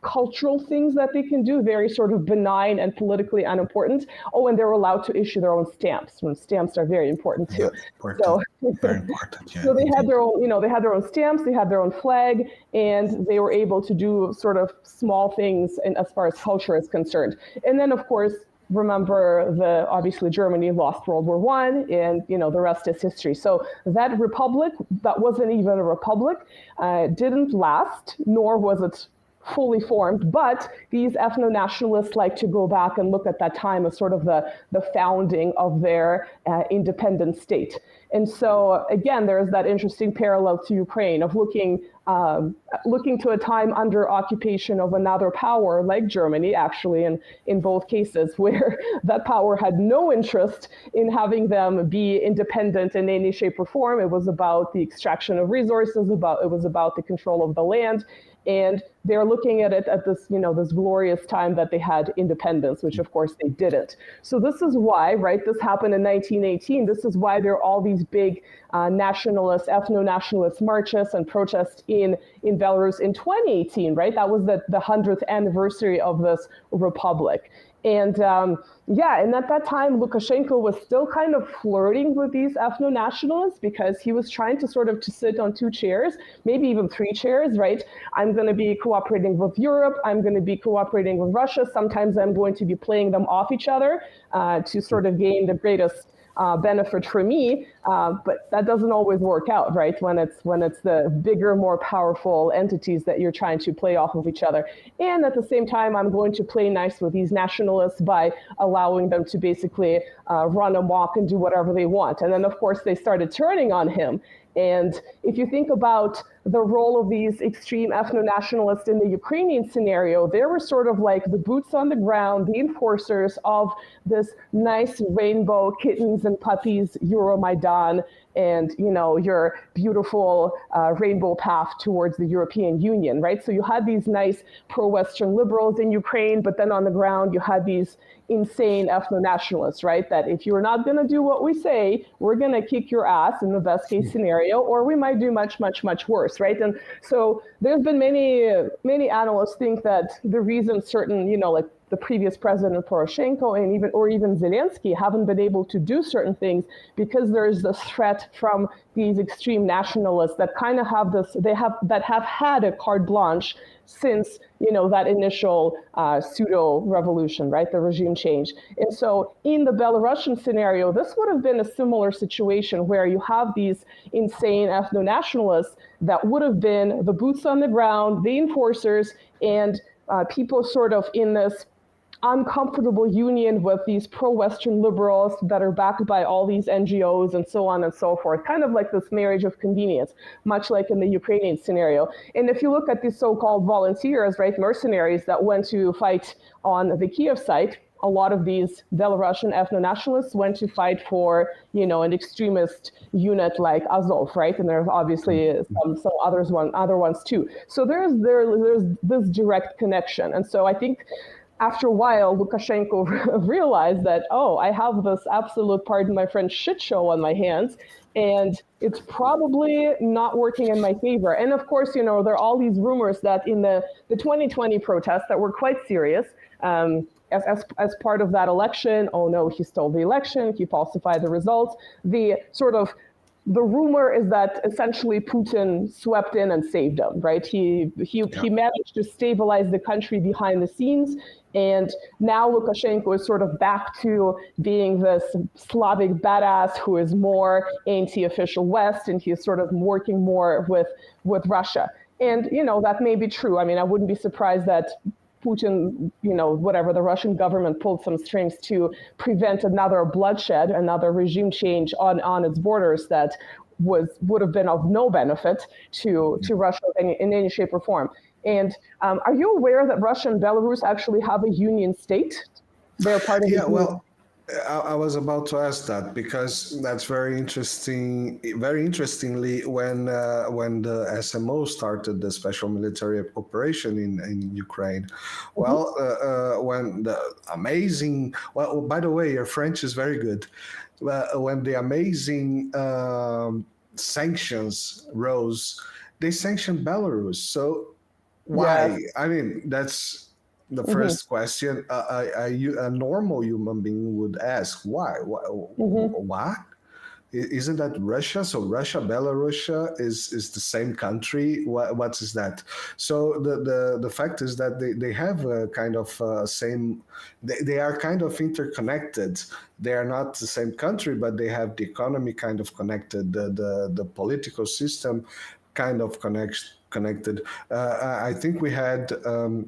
cultural things that they can do, very sort of benign and politically unimportant. Oh, and they're allowed to issue their own stamps. And stamps are very important too. Yeah, important. So, very important. Yeah, so they had their own, they had their own stamps, they had their own flag, and they were able to do sort of small things as far as culture is concerned. And then, of course, remember obviously Germany lost World War I, and the rest is history. So that republic, that wasn't even a republic, didn't last, nor was it fully formed, but these ethno-nationalists like to go back and look at that time as sort of the founding of their independent state. And so again, there's that interesting parallel to Ukraine of looking to a time under occupation of another power like Germany, actually, in both cases, where that power had no interest in having them be independent in any shape or form. It was about the extraction of resources, it was about the control of the land. And they're looking at it at this, this glorious time that they had independence, which of course they didn't. So this is why, right, this happened in 1918. This is why there are all these big nationalist, ethno-nationalist marches and protests in Belarus in 2018, right? That was the 100th anniversary of this republic. And and at that time, Lukashenko was still kind of flirting with these ethno-nationalists because he was trying to sort of to sit on two chairs, maybe even three chairs, right? I'm going to be cooperating with Europe. I'm going to be cooperating with Russia. Sometimes I'm going to be playing them off each other to sort of gain the greatest benefit for me, but that doesn't always work out, right? When it's the bigger, more powerful entities that you're trying to play off of each other. And at the same time, I'm going to play nice with these nationalists by allowing them to basically run amok and do whatever they want. And then, of course, they started turning on him. And if you think about the role of these extreme ethno-nationalists in the Ukrainian scenario, they were sort of like the boots on the ground, the enforcers of this nice rainbow kittens and puppies Euromaidan and, you know, your beautiful rainbow path towards the European Union, right? So you had these nice pro-Western liberals in Ukraine, but then on the ground you had these insane ethno-nationalists, right? That if you're not going to do what we say, we're going to kick your ass in the best case scenario, or we might do much, much, much worse, right? And so there's been many analysts think that the reason certain, you know, like the previous president Poroshenko and even Zelensky haven't been able to do certain things because there's this threat from these extreme nationalists that kind of have this, that have had a carte blanche since, you know, that initial pseudo revolution, right, the regime change. And so in the Belarusian scenario, this would have been a similar situation where you have these insane ethno-nationalists that would have been the boots on the ground, the enforcers, and people sort of in this uncomfortable union with these pro-Western liberals that are backed by all these NGOs and so on and so forth, kind of like this marriage of convenience, much like in the Ukrainian scenario. And if you look at these so-called volunteers, right, mercenaries that went to fight on the Kiev site, a lot of these Belarusian ethno-nationalists went to fight for, you know, an extremist unit like Azov, right? And there's obviously some other ones too. So there's this direct connection. And so I think after a while, Lukashenko realized that, oh, I have this absolute, pardon my French, shit show on my hands, and it's probably not working in my favor. And of course, you know, there are all these rumors that in the 2020 protests that were quite serious, as part of that election, oh no, he stole the election, he falsified the results. The rumor is that essentially Putin swept in and saved him, right? He managed to stabilize the country behind the scenes. And now Lukashenko is sort of back to being this Slavic badass who is more anti-official West, and he's sort of working more with Russia. And, you know, that may be true. I mean, I wouldn't be surprised that Putin, you know, whatever, the Russian government pulled some strings to prevent another bloodshed, another regime change on its borders that would have been of no benefit to Russia in any shape or form. And are you aware that Russia and Belarus actually have a union state? They're part of the union. Well, I was about to ask that because that's very interesting. Very interestingly, when the SMO started the special military operation in Ukraine, well, when the amazing, well, by the way, your French is very good. When the amazing sanctions rose, they sanctioned Belarus. So why? Yes. I mean, that's the first question a normal human being would ask. Why? What? Isn't that Russia? So Russia, Belarus is the same country. What is that? So the fact is that they have a kind of same. They are kind of interconnected. They are not the same country, but they have the economy kind of connected. The political system kind of connected. I think we had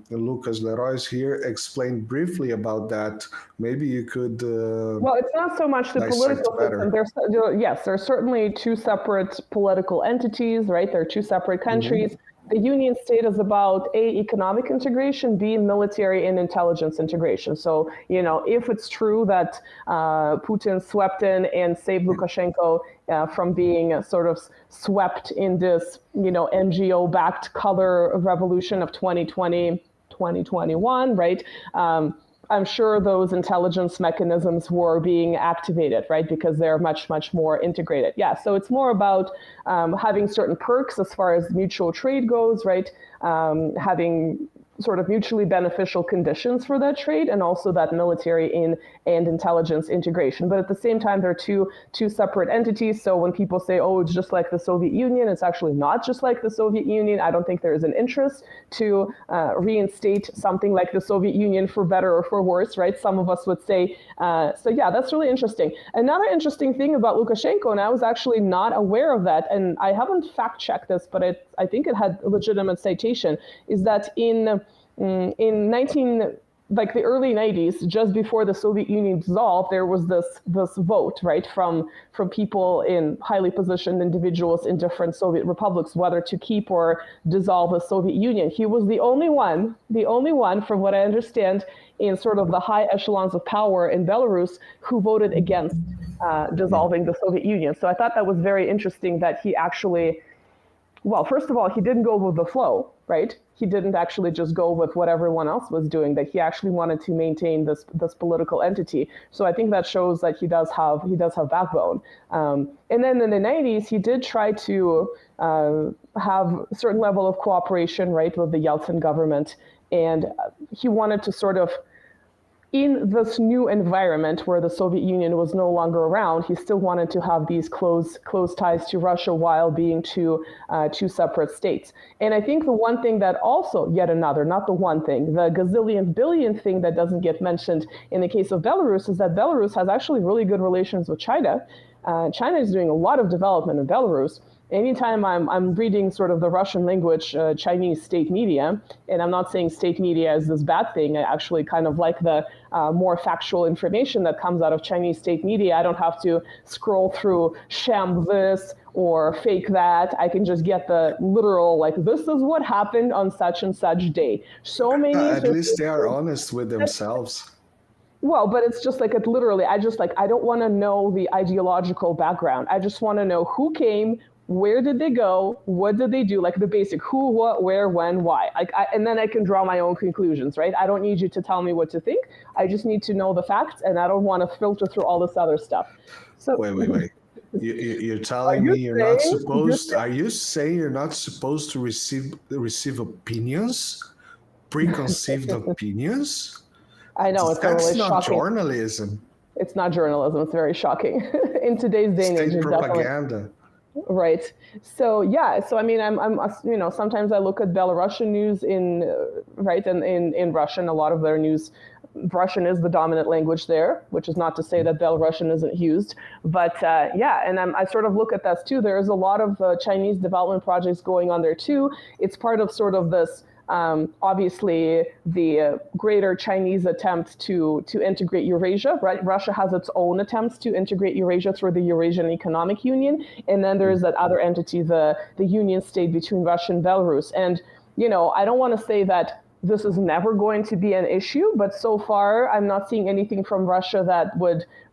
Lucas Leroy's here explain briefly about that. Maybe you could. Well, it's not so much the political system. There are certainly two separate political entities, right? There are two separate countries. The union state is about A, economic integration, B, military and intelligence integration. So, you know, if it's true that Putin swept in and saved Lukashenko from being sort of swept in this, you know, NGO-backed color revolution of 2020, 2021, right? I'm sure those intelligence mechanisms were being activated, right? Because they're much, much more integrated. Yeah, so it's more about having certain perks as far as mutual trade goes, right? Having sort of mutually beneficial conditions for that trade, and also that military and intelligence integration. But at the same time, they're two separate entities. So when people say, oh, it's just like the Soviet Union, it's actually not just like the Soviet Union. I don't think there is an interest to reinstate something like the Soviet Union, for better or for worse, right? Some of us would say. So yeah, that's really interesting. Another interesting thing about Lukashenko, and I was actually not aware of that, and I haven't fact-checked this, but I think it had legitimate citation, is that in the early 90s, just before the Soviet Union dissolved, there was this vote, right, from people in highly positioned individuals in different Soviet republics, whether to keep or dissolve the Soviet Union. He was the only one, from what I understand, in sort of the high echelons of power in Belarus, who voted against dissolving the Soviet Union. So I thought that was very interesting that he actually, well, first of all, he didn't go with the flow, right? He didn't actually just go with what everyone else was doing, that he actually wanted to maintain this political entity. So I think that shows that he does have backbone. And then in the 90s, he did try to have a certain level of cooperation, right, with the Yeltsin government. And he wanted to sort of, in this new environment where the Soviet Union was no longer around, he still wanted to have these close ties to Russia while being two separate states. And I think the one thing that also, yet another, not the one thing, the gazillion billion thing that doesn't get mentioned in the case of Belarus is that Belarus has actually really good relations with China. China is doing a lot of development in Belarus. Anytime I'm reading sort of the Russian language Chinese state media, and I'm not saying state media is this bad thing, I actually kind of like the more factual information that comes out of Chinese state media. I don't have to scroll through sham this or fake that. I can just get the literal, like, this is what happened on such and such day. So many. At least they are honest with themselves. Well, but it's just like, it literally, I don't want to know the ideological background. I just want to know who came, where did they go, what did they do, like the basic who, what, where, when, why. And then I can draw my own conclusions, right? I don't need you to tell me what to think. I just need to know the facts, and I don't want to filter through all this other stuff. So Wait. You're telling me you're not supposed? Are you saying you're not supposed to receive opinions, preconceived opinions? I know, That's not shocking. journalism. It's not journalism. It's very shocking in today's day and age. State propaganda. Right. So yeah. So I mean, I'm sometimes I look at Belarusian news in Russian. A lot of their news, Russian is the dominant language there, which is not to say that Belarusian isn't used. But yeah, and I sort of look at that too. There's a lot of Chinese development projects going on there too. It's part of sort of this. Obviously, the greater Chinese attempt to integrate Eurasia, right? Russia has its own attempts to integrate Eurasia through the Eurasian Economic Union, and then there is that other entity, the Union State between Russia and Belarus. And I don't want to say that this is never going to be an issue, but so far I'm not seeing anything from Russia that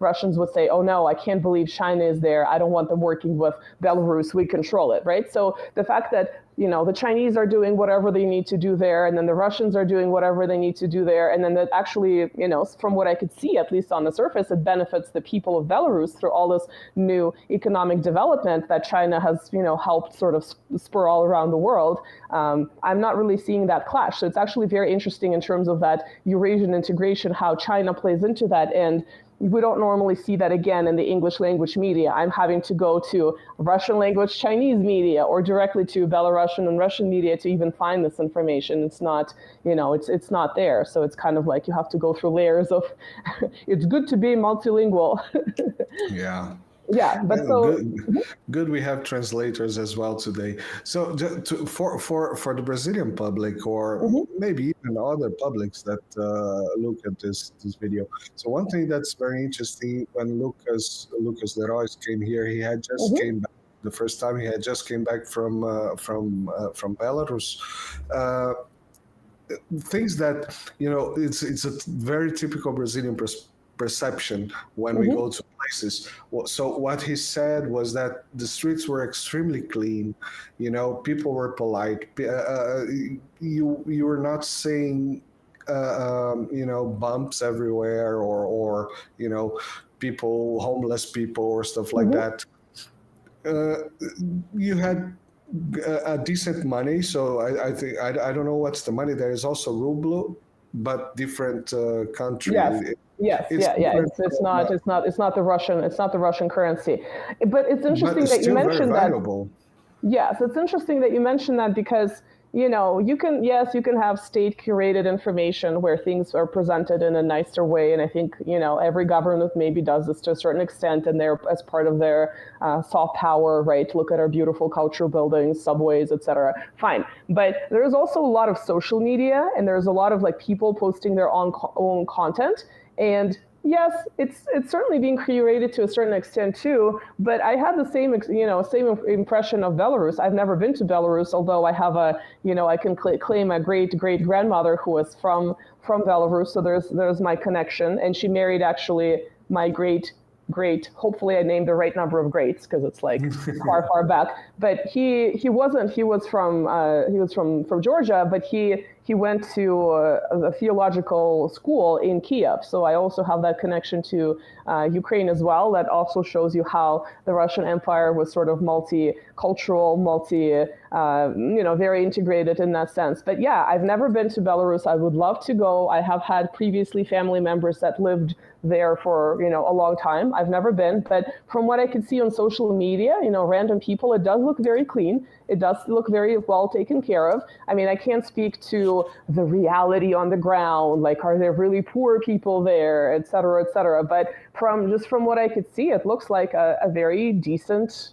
Russians would say, oh no, I can't believe China is there. I don't want them working with Belarus. We control it, right? So the fact that the Chinese are doing whatever they need to do there, and then the Russians are doing whatever they need to do there, and then that actually, from what I could see, at least on the surface, it benefits the people of Belarus through all this new economic development that China has, helped sort of spur all around the world. I'm not really seeing that clash. So it's actually very interesting in terms of that Eurasian integration, how China plays into that. And we don't normally see that again in the English language media. I'm having to go to Russian language Chinese media or directly to Belarusian and Russian media to even find this information. It's not, it's not there. So it's kind of like you have to go through layers of, it's good to be multilingual. Yeah. Yeah, but good. We have translators as well today. So for the Brazilian public, or maybe even other publics that look at this video. So one thing that's very interesting, when Lucas Leroy came here, he had just came back. The first time he had just came back from Belarus. Things that it's a very typical Brazilian perception when we go to places. So what he said was that the streets were extremely clean. People were polite. You were not seeing bumps everywhere or homeless people or stuff like that. You had decent money. So I think I don't know what's the money. There is also ruble, but different Yes. country. Yes, It's yeah, yeah. different, It's not the Russian currency. But it's but interesting it's that you still very mentioned that. valuable. Yes, it's interesting that you mentioned that because, you can, yes, you can have state curated information where things are presented in a nicer way. And I think, every government maybe does this to a certain extent and they're as part of their soft power, right? Look at our beautiful cultural buildings, subways, etc. Fine. But there's also a lot of social media and there's a lot of like people posting their own content. And yes, it's certainly being curated to a certain extent too. But I had the same impression of Belarus. I've never been to Belarus, although I have I can claim a great great grandmother who was from Belarus. So there's my connection, and she married actually my great. Hopefully, I named the right number of greats because it's like far back. But he wasn't. He was from Georgia, but he went to a theological school in Kiev. So I also have that connection to Ukraine as well. That also shows you how the Russian Empire was sort of multicultural, very integrated in that sense. But yeah, I've never been to Belarus. I would love to go. I have had previously family members that lived there for a long time. I've never been, but from what I could see on social media, random people, it does look very clean. It does look very well taken care of. I mean, I can't speak to the reality on the ground, like are there really poor people there, et cetera, et cetera. But from what I could see, it looks like a very decent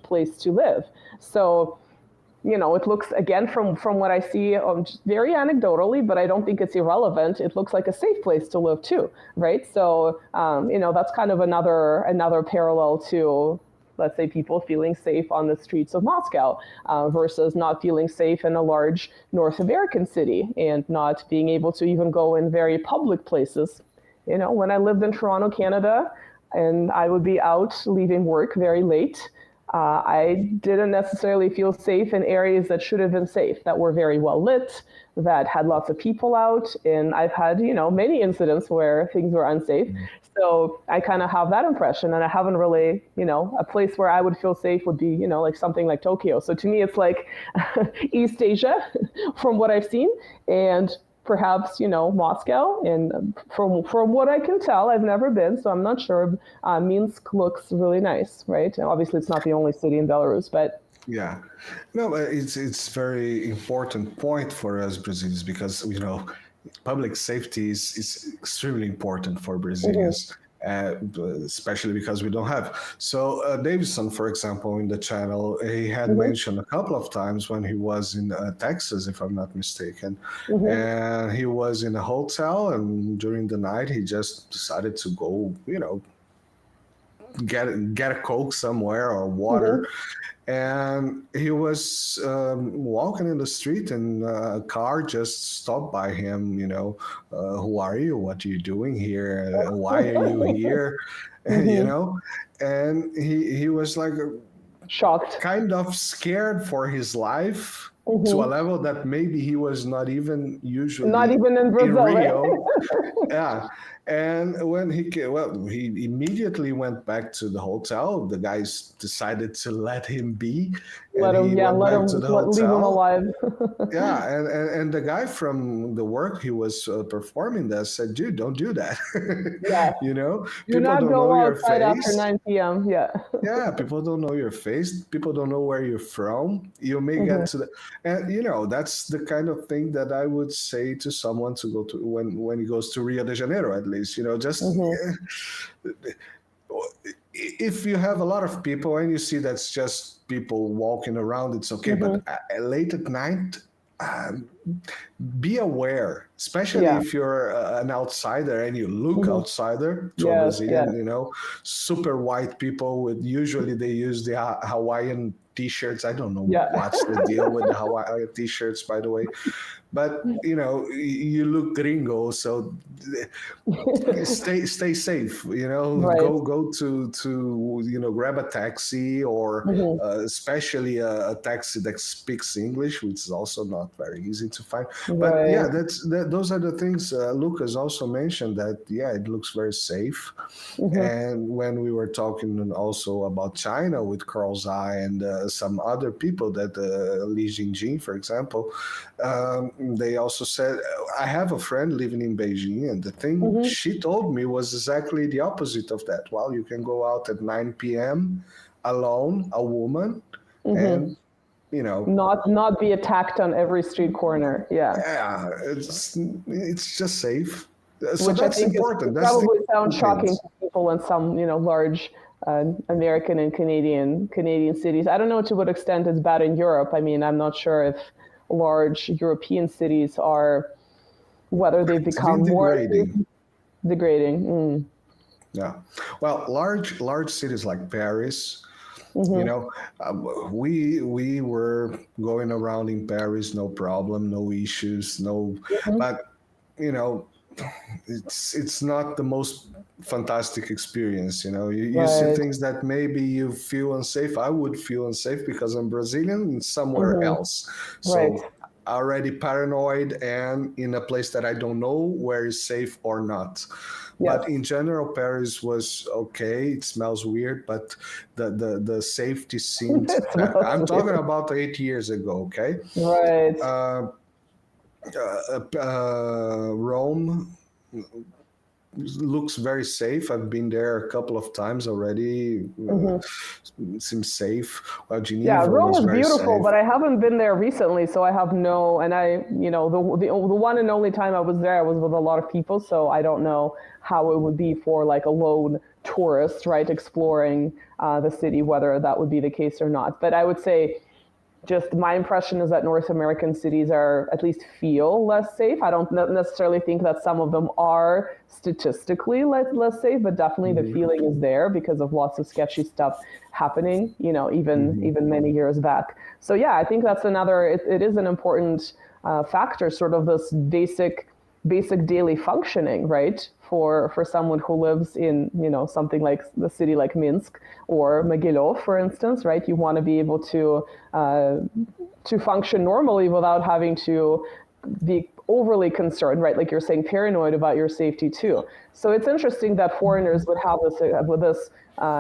place to live. So it looks, again, from what I see, just very anecdotally, but I don't think it's irrelevant. It looks like a safe place to live too, right? So, that's kind of another parallel to, let's say, people feeling safe on the streets of Moscow versus not feeling safe in a large North American city and not being able to even go in very public places. When I lived in Toronto, Canada, and I would be out leaving work very late, I didn't necessarily feel safe in areas that should have been safe, that were very well lit, that had lots of people out. And I've had, many incidents where things were unsafe. So I kind of have that impression. And I haven't really, a place where I would feel safe would be, like something like Tokyo. So to me, it's like East Asia from what I've seen. And perhaps Moscow, and from what I can tell, I've never been, so I'm not sure. Minsk looks really nice, right? And obviously, it's not the only city in Belarus, but Yeah, no, it's very important point for us Brazilians because public safety is extremely important for Brazilians. Especially because we don't have. So Davison, for example, in the channel, he had mentioned a couple of times when he was in Texas, if I'm not mistaken, and he was in a hotel, and during the night he just decided to go, get a Coke somewhere or water. And he was walking in the street, and a car just stopped by him. Who are you? What are you doing here? Why are you here? And he was like shocked. kind of scared for his life to a level that maybe he was not even usually not even in Brazil, Rio. right? Yeah. And when he immediately went back to the hotel. The guys decided to let him be, Let and him, he yeah, went back to the hotel. leave him alive. Yeah, and the guy from the work he was performing there said, "Dude, don't do that." Yeah. Do People not don't go know your outside face. after 9 p.m. Yeah. Yeah, people don't know your face. People don't know where you're from. You may get to the, and that's the kind of thing that I would say to someone to go to when he goes to Rio de Janeiro, at least. Just if you have a lot of people and you see that's just people walking around, it's okay. But late at night, be aware, especially if you're an outsider and you look outsider to a Brazilian, super white people usually they use the Hawaiian t-shirts. I don't know what's the deal with the Hawaiian t-shirts, by the way, but you look gringo, so stay safe. Right. Go to grab a taxi or especially a taxi that speaks English, which is also not very easy to find. But those are the things Lucas also mentioned, that it looks very safe. And when we were talking also about China with Carl's Eye and some other people that Li Jingjing, for example, they also said, I have a friend living in Beijing, and the thing she told me was exactly the opposite of that. Well, you can go out at 9 p.m. alone, a woman, and not be attacked on every street corner. Yeah, it's just safe. So which that's I think important. That's probably sounds shocking to people in some large American and Canadian cities. I don't know to what extent it's bad in Europe. I mean, I'm not sure if large European cities are, whether they've become more degrading. Yeah, well, large cities like Paris. We were going around in Paris, no problem, no issues, but it's not the most fantastic experience. You see things that maybe you feel unsafe. I would feel unsafe because I'm Brazilian and somewhere else. So already paranoid and in a place that I don't know where is safe or not. But in general, Paris was okay. It smells weird, but the safety seemed bad. I'm talking about 8 years ago, okay? Right. Rome looks very safe. I've been there a couple of times already. It seems safe. Well, Geneva Rome is beautiful, safe. but I haven't been there recently, so I have no. And the one and only time I was there, I was with a lot of people, so I don't know how it would be for like a lone tourist, right, exploring the city, whether that would be the case or not. But I would say, just my impression is that North American cities are, at least feel, less safe. I don't necessarily think that some of them are statistically less safe, but definitely the feeling is there because of lots of sketchy stuff happening, even many years back. So yeah, I think that's another, it is an important factor, sort of this basic daily functioning, right? For someone who lives in, something like the city like Minsk or Mogilov, for instance, right? You want to be able to function normally without having to be overly concerned, right? Like you're saying, paranoid about your safety too. So it's interesting that foreigners would have this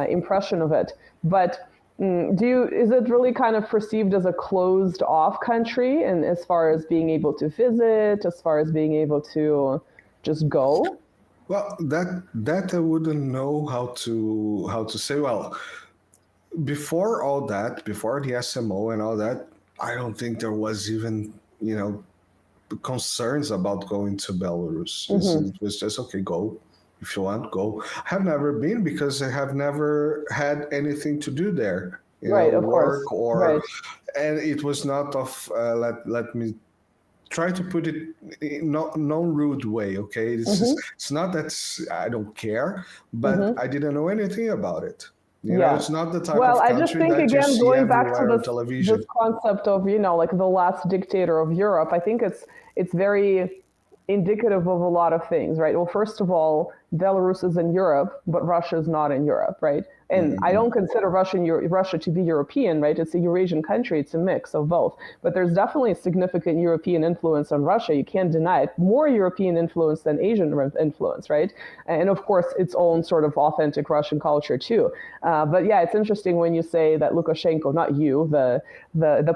impression of it. But is it really kind of perceived as a closed off country, and as far as being able to visit, as far as being able to just go? Well, that I wouldn't know how to say. Well, before all that, before the SMO and all that, I don't think there was even concerns about going to Belarus. It was just okay, go. If you want, go. I have never been because I have never had anything to do there. Work or, and it was not of let me try to put it in no rude way. Okay, it's not that I don't care, but I didn't know anything about it. It's not the type of country I just think, that again, you see going back to this concept of like the last dictator of Europe, I think it's very indicative of a lot of things, right? Well, first of all, Belarus is in Europe, but Russia is not in Europe, right? And I don't consider Russia to be European, right? It's a Eurasian country. It's a mix of both. But there's definitely a significant European influence on Russia. You can't deny it. More European influence than Asian influence, right? And of course, its own sort of authentic Russian culture too. But yeah, it's interesting when you say that Lukashenko, not you, the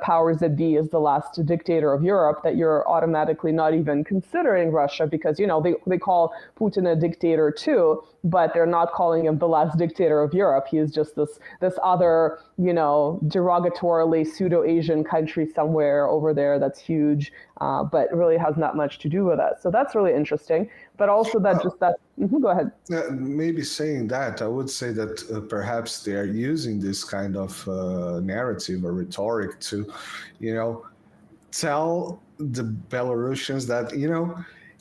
powers that be, is the last dictator of Europe, that you're automatically not even considering Russia because, they call Putin a dictator too, but they're not calling him the last dictator of Europe. He is just this other, derogatorily pseudo-Asian country somewhere over there that's huge, but really has not much to do with us. So that's really interesting. But also go ahead. Maybe saying that, I would say that perhaps they are using this kind of narrative or rhetoric to, tell the Belarusians that,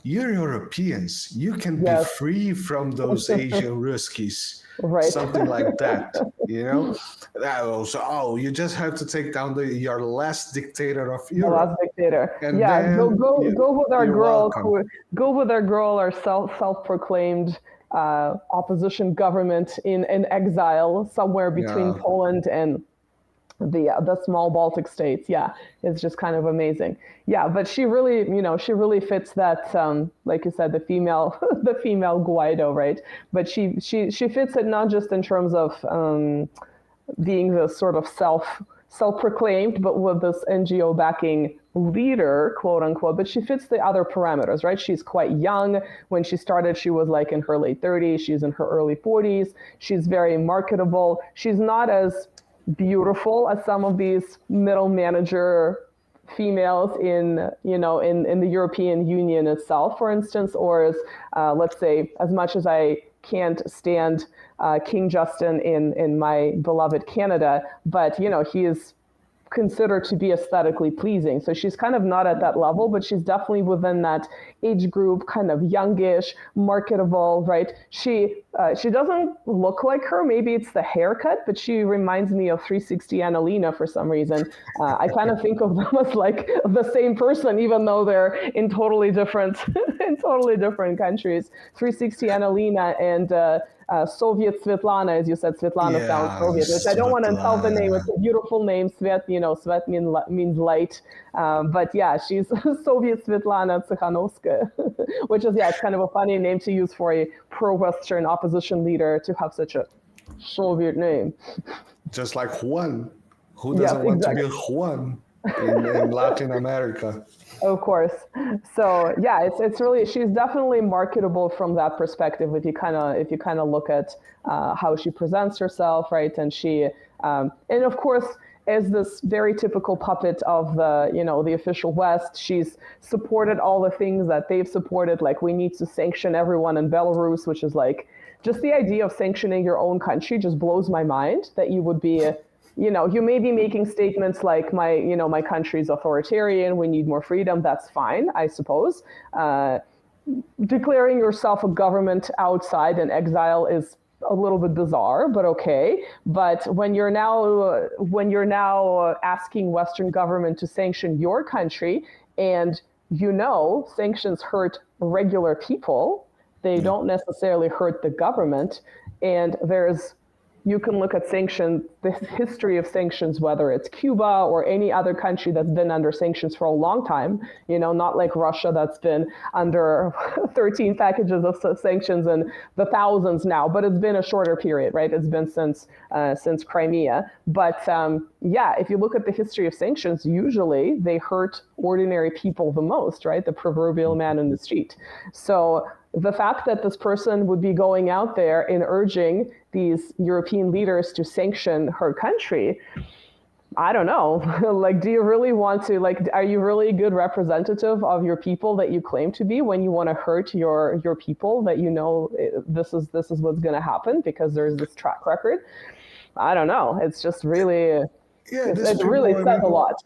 you're Europeans. You can be free from those Asian Ruskies. Right. Something like that, So, you just have to take down your last dictator of Europe. The last dictator. And go with our girl. Go with our girl, our self-proclaimed opposition government in exile somewhere between Poland and the small Baltic states. Yeah, it's just kind of amazing. Yeah, but she really fits that, like you said, the female Guaido, right? But she fits it not just in terms of being the sort of self-proclaimed, but with this NGO backing leader, quote unquote, but she fits the other parameters, right? She's quite young. When she started, she was like in her late 30s. She's in her early 40s. She's very marketable. She's not as beautiful as some of these middle manager females in, you know, in the European Union itself, for instance, or as, let's say, as much as I can't stand King Justin in my beloved Canada, but, you know, he is considered to be aesthetically pleasing. So she's kind of not at that level, but she's definitely within that age group, kind of youngish, marketable, right? She doesn't look like her. Maybe it's the haircut, but she reminds me of 360 Annalena for some reason. I kind of think of them as like the same person, even though they're in totally different countries. 360 Annalena and Soviet Svetlana, as you said, Svetlana sounds Soviet, which I don't want to insult the name. It's a beautiful name. Svet, you know, Svet means light. But yeah, she's Soviet Svetlana Tsikhanovskaya, which is, yeah, it's kind of a funny name to use for a pro-Western opposition leader to have such a Soviet name. Just like Juan. Who doesn't want to be Juan in Latin America? Of course. So yeah, it's really, she's definitely marketable from that perspective. If you kind of look at how she presents herself, right? And she, and of course, as this very typical puppet of the, you know, the official West, she's supported all the things that they've supported. Like, we need to sanction everyone in Belarus, which is like, just the idea of sanctioning your own country just blows my mind, that you would be, you know, you may be making statements like, my country's authoritarian, we need more freedom. That's fine, I suppose. Declaring yourself a government outside in exile is a little bit bizarre, but okay. But when you're now asking Western government to sanction your country, and you know sanctions hurt regular people, they don't necessarily hurt the government, and you can look at sanctions, the history of sanctions, whether it's Cuba or any other country that's been under sanctions for a long time, you know, not like Russia that's been under 13 packages of sanctions and the thousands now, but it's been a shorter period, right? It's been since Crimea. But yeah, if you look at the history of sanctions, usually they hurt ordinary people the most, right? The proverbial man in the street. So the fact that this person would be going out there and urging these European leaders to sanction her country, I don't know. Like, do you really want to, like, are you really a good representative of your people that you claim to be when you want to hurt your people that you know this is what's going to happen because there's this track record? I don't know. It's just really, it really says a lot.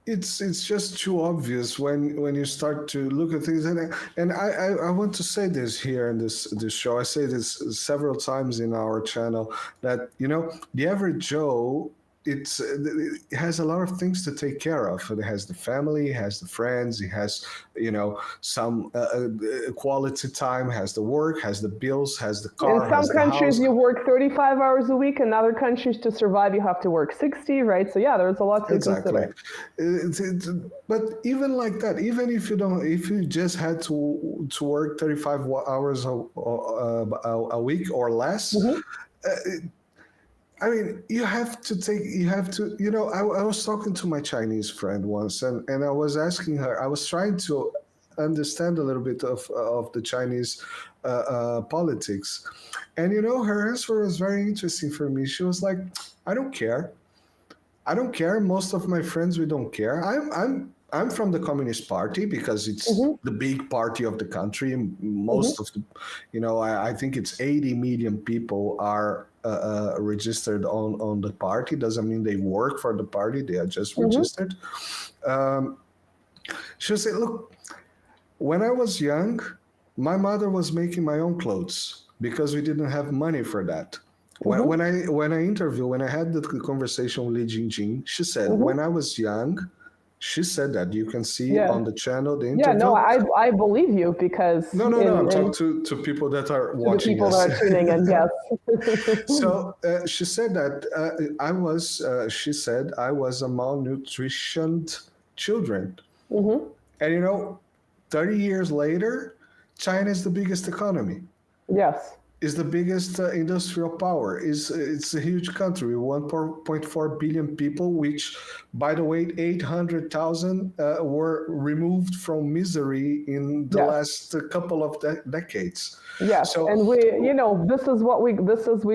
It's just too obvious when you start to look at things, and I want to say this here in this show. I say this several times in our channel, that, you know, the average Joe, it has a lot of things to take care of. It has the family, it has the friends, it has, you know, some quality time, has the work, has the bills, has the car. In some countries, you work 35 hours a week. In other countries, to survive, you have to work 60, right? So yeah, there's a lot to consider. But even like that, even if you just had to work 35 hours a week or less. I mean, you have to, you know, I was talking to my Chinese friend once, and I was asking her, I was trying to understand a little bit of the Chinese politics. And, you know, her answer was very interesting for me. She was like, I don't care. Most of my friends, we don't care. I'm from the Communist Party because it's the big party of the country. Most of the, you know, I think it's 80 million people are registered on the party. Doesn't mean they work for the party. They are just registered. She'll say, look, when I was young, my mother was making my own clothes because we didn't have money for that. When I had the conversation with Li Jingjing, she said, when I was young, she said that. You can see on the channel the interview. Yeah, no, I believe you because... No, I'm talking to people that are watching. The people that are tuning in, yes. So she said that she said I was a malnutritioned children. And, you know, 30 years later, China is the biggest economy. Yes. is the biggest industrial power. It's a huge country, 1.4 billion people, which, by the way, 800,000 were removed from misery in the Yes. last couple of decades. Yes, So, and we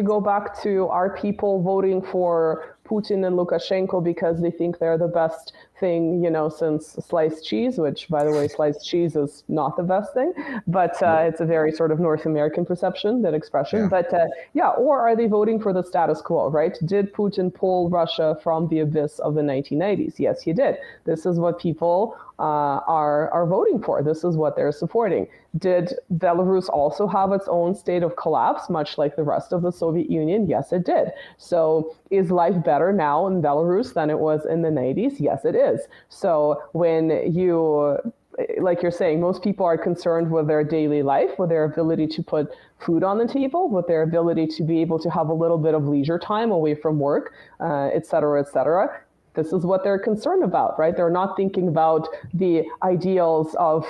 go back to our people voting for Putin and Lukashenko because they think they're the best thing, since sliced cheese, which, by the way, sliced cheese is not the best thing, but it's a very sort of North American perception, that expression. Yeah. But or are they voting for the status quo, right? Did Putin pull Russia from the abyss of the 1990s? Yes, he did. This is what people are voting for. This is what they're supporting. Did Belarus also have its own state of collapse, much like the rest of the Soviet Union? Yes, it did. So is life better now in Belarus than it was in the 90s? Yes, it is. So when you, like you're saying, most people are concerned with their daily life, with their ability to put food on the table, with their ability to be able to have a little bit of leisure time away from work, et cetera, et cetera. This is what they're concerned about, right? They're not thinking about the ideals of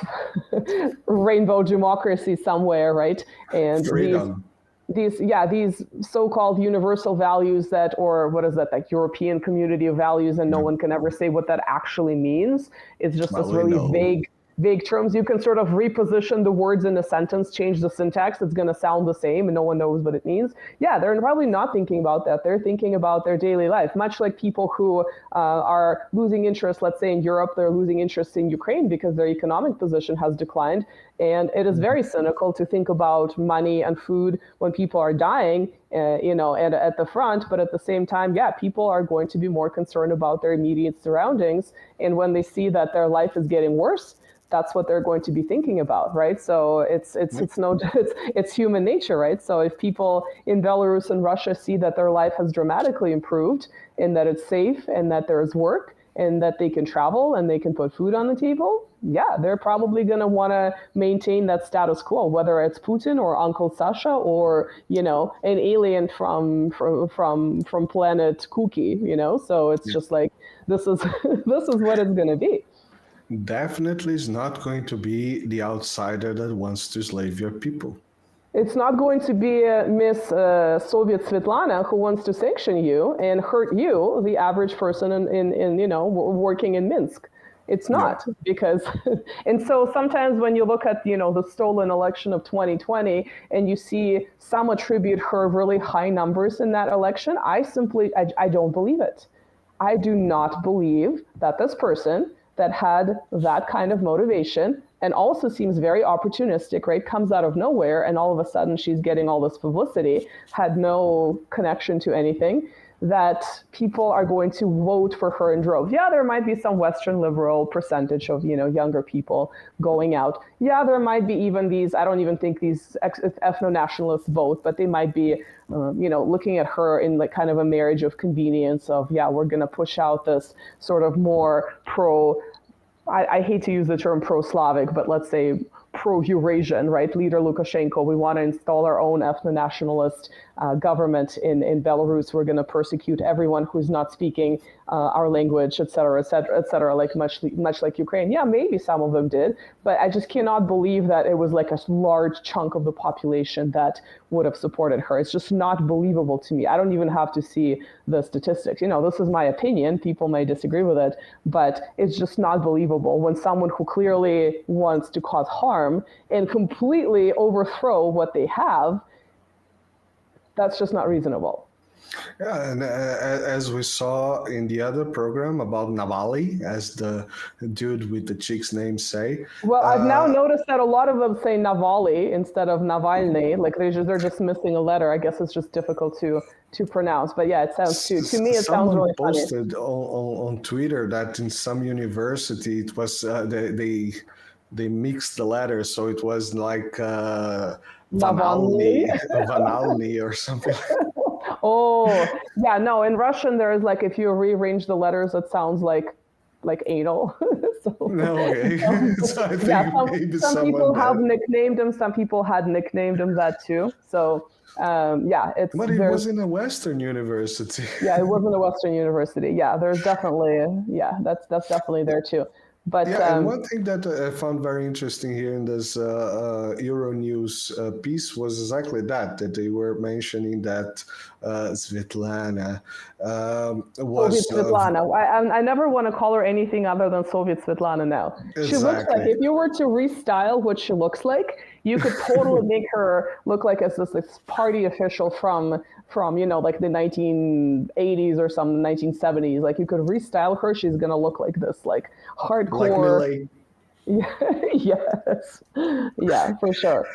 rainbow democracy somewhere, right? And freedom. These so-called universal values that, or what is that, like European community of values, and no one can ever say what that actually means. It's just this really vague terms. You can sort of reposition the words in a sentence, change the syntax, it's going to sound the same and no one knows what it means. Yeah, they're probably not thinking about that. They're thinking about their daily life, much like people who are losing interest, let's say in Europe, they're losing interest in Ukraine because their economic position has declined. And it is very cynical to think about money and food when people are dying, and at the front. But at the same time, people are going to be more concerned about their immediate surroundings. And when they see that their life is getting worse, that's what they're going to be thinking about, right? So it's human nature, right? So if people in Belarus and Russia see that their life has dramatically improved, and that it's safe, and that there's work, and that they can travel and they can put food on the table, they're probably going to want to maintain that status quo, whether it's Putin or Uncle Sasha or an alien from planet Cookie, So it's just like this is what it's going to be. Definitely is not going to be the outsider that wants to slave your people. It's not going to be Miss Soviet Svetlana who wants to sanction you and hurt you, the average person in working in Minsk. It's not, because, and so sometimes when you look at, the stolen election of 2020 and you see some attribute her really high numbers in that election, I don't believe it. I do not believe that this person that had that kind of motivation and also seems very opportunistic, right? Comes out of nowhere and all of a sudden she's getting all this publicity, had no connection to anything, that people are going to vote for her in droves. Yeah, there might be some Western liberal percentage of, younger people going out. Yeah, there might be even these, I don't even think these ethno-nationalists vote, but they might be, looking at her in like kind of a marriage of convenience of, we're going to push out this sort of more I hate to use the term pro-Slavic, but let's say pro-Eurasian, right? Leader Lukashenko, we want to install our own ethno-nationalist government in Belarus. We're going to persecute everyone who's not speaking our language, et cetera, like much like Ukraine. Yeah, maybe some of them did, but I just cannot believe that it was like a large chunk of the population that would have supported her. It's just not believable to me. I don't even have to see the statistics. This is my opinion. People may disagree with it, but it's just not believable when someone who clearly wants to cause harm and completely overthrow what they have, that's just not reasonable. Yeah, and as we saw in the other program about Navalny, as the dude with the chick's name say. Well, I've now noticed that a lot of them say Navalny instead of Navalny. Like they're just missing a letter. I guess it's just difficult to pronounce. But yeah, it sounds to me it sounds really funny. Someone posted on Twitter that in some university it was they mixed the letters, so it was like Navalny or something. Oh, yeah, no, in Russian there is like, if you rearrange the letters, it sounds like anal. So, no, okay. So I think some people have nicknamed him, some people had nicknamed him that too. So it's. But it was in a Western university. Yeah, it was in a Western university. Yeah, there's definitely, that's definitely there too. But Yeah, and one thing that I found very interesting here in this Euronews piece was exactly that they were mentioning that Svetlana Soviet was Svetlana. I never want to call her anything other than Soviet Svetlana now. She looks like, exactly. if you were to restyle what she looks like, you could totally make her look like as this party official from like the 1980s or some 1970s. Like you could restyle her, she's gonna look like this, like Like hardcore. Millet. Yes, yeah, for sure.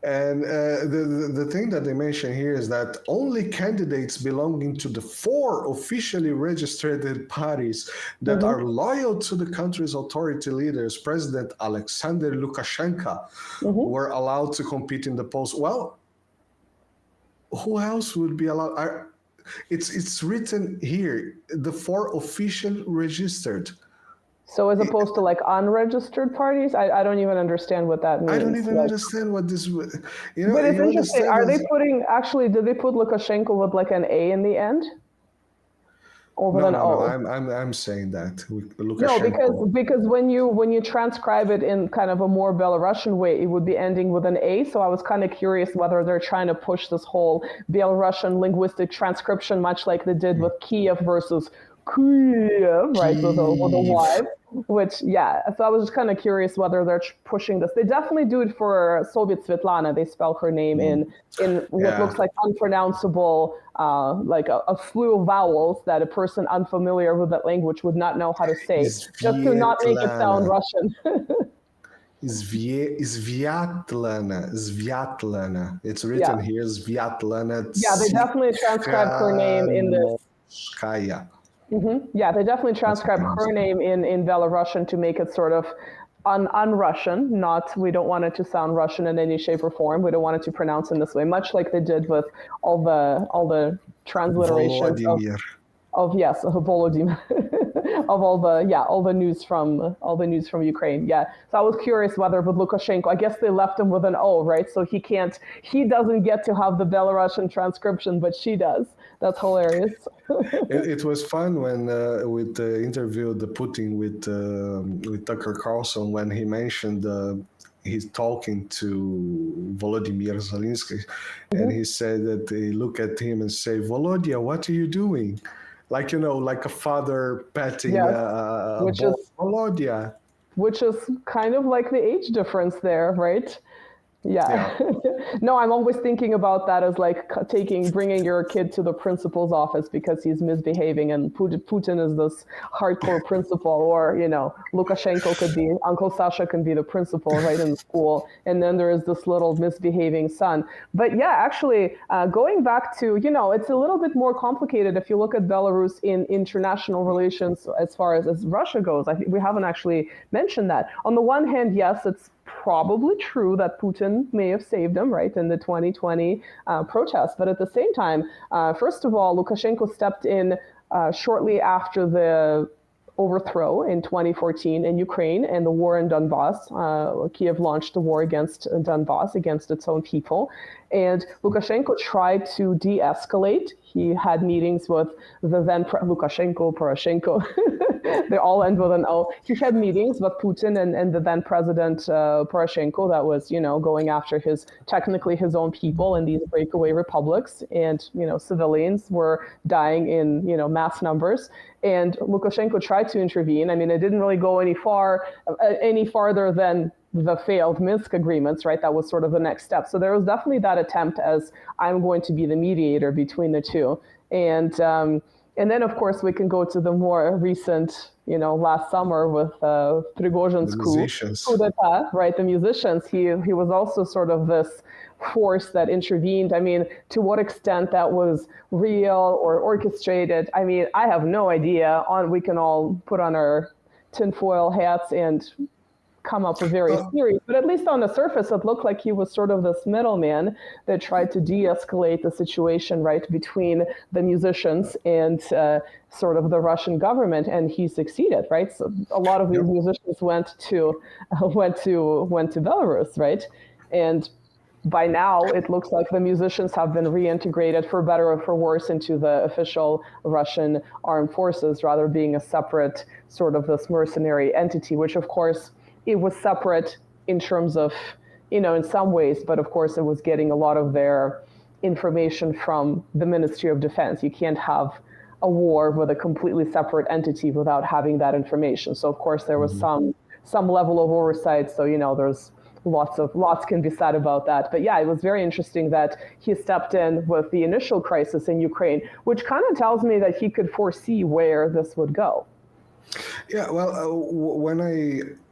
And the thing that they mention here is that only candidates belonging to the 4 officially registered parties that Hmm. are loyal to the country's authority leaders, President Alexander Lukashenko, Hmm. were allowed to compete in the polls. Well, who else would be allowed? It's written here, the 4 official registered. So as opposed to like unregistered parties, I don't even understand what that I don't means. even Like, understand what this. but it's You interesting. understand Are they this? putting actually? Did they put Lukashenko with like an A in the end, or with No, an no, no. O? I'm saying that No, Lukashenko. because when you transcribe it in kind of a more Belarusian way, it would be ending with an A. So I was kind of curious whether they're trying to push this whole Belarusian linguistic transcription, much like they did with Kiev versus Kiev, right, with a Kyiv. Y. Which, yeah. So I was just kind of curious whether they're pushing this. They definitely do it for Soviet Svetlana. They spell her name in what Yeah. looks like unpronounceable, like a slew of vowels that a person unfamiliar with that language would not know how to say, just to not make it sound Svetlana. Russian. Sviatlana. It's Yeah, written here, Sviatlana yeah. They definitely transcribe her name in this. Tsikhanovskaya. Yeah, they definitely That's transcribe pronounced. her name in Belarusian to make it sort of un-Russian. Not, we don't want it to sound Russian in any shape or form. We don't want it to pronounce in this way, much like they did with all the transliterations Volodymyr. of yes, of Volodymyr, of all the news from Ukraine. Yeah. So I was curious whether with Lukashenko, I guess they left him with an O, right? So he doesn't get to have the Belarusian transcription, but she does. That's hilarious. It was fun when with the interview the Putin with Tucker Carlson when he mentioned he's talking to Volodymyr Zelensky, and he said that they look at him and say, "Volodya, what are you doing?" Like like a father petting Yes, a which boy. is Volodya. which is kind of like the age difference there, right? Yeah. Yeah. No, I'm always thinking about that as like bringing your kid to the principal's office because he's misbehaving, and Putin is this hardcore principal, or Lukashenko could be, Uncle Sasha can be the principal right in the school, and then there is this little misbehaving son. But yeah, actually, going back to, it's a little bit more complicated if you look at Belarus in international relations as far as Russia goes. I think we haven't actually mentioned that. On the one hand, yes, it's probably true that Putin may have saved him, right, in the 2020 protests. But at the same time, first of all, Lukashenko stepped in shortly after the overthrow in 2014 in Ukraine and the war in Donbass. Kiev launched the war against Donbass, against its own people. And Lukashenko tried to de-escalate. He had meetings with the then Poroshenko. They all end with an O. He had meetings with Putin and the then president Poroshenko that was, going after technically his own people in these breakaway republics. And, civilians were dying in, mass numbers. And Lukashenko tried to intervene. I mean, it didn't really go any farther than the failed Minsk agreements, right? That was sort of the next step. So there was definitely that attempt as I'm going to be the mediator between the two. And then, of course, we can go to the more recent, last summer with Prigozhin's coup d'etat, right? The musicians. He was also sort of this force that intervened. I mean, to what extent that was real or orchestrated, I mean, I have no idea. We can all put on our tinfoil hats and come up with various theories, but at least on the surface, it looked like he was sort of this middleman that tried to de-escalate the situation, right, between the musicians and sort of the Russian government, and he succeeded, right? So a lot of these musicians went to Belarus, right, and by now, it looks like the musicians have been reintegrated, for better or for worse, into the official Russian armed forces, rather being a separate sort of this mercenary entity, which of course it was separate in terms of, in some ways, but of course it was getting a lot of their information from the Ministry of Defense. You can't have a war with a completely separate entity without having that information. So of course there was some level of oversight. So, there's lots can be said about that. But yeah, it was very interesting that he stepped in with the initial crisis in Ukraine, which kind of tells me that he could foresee where this would go. Yeah, well,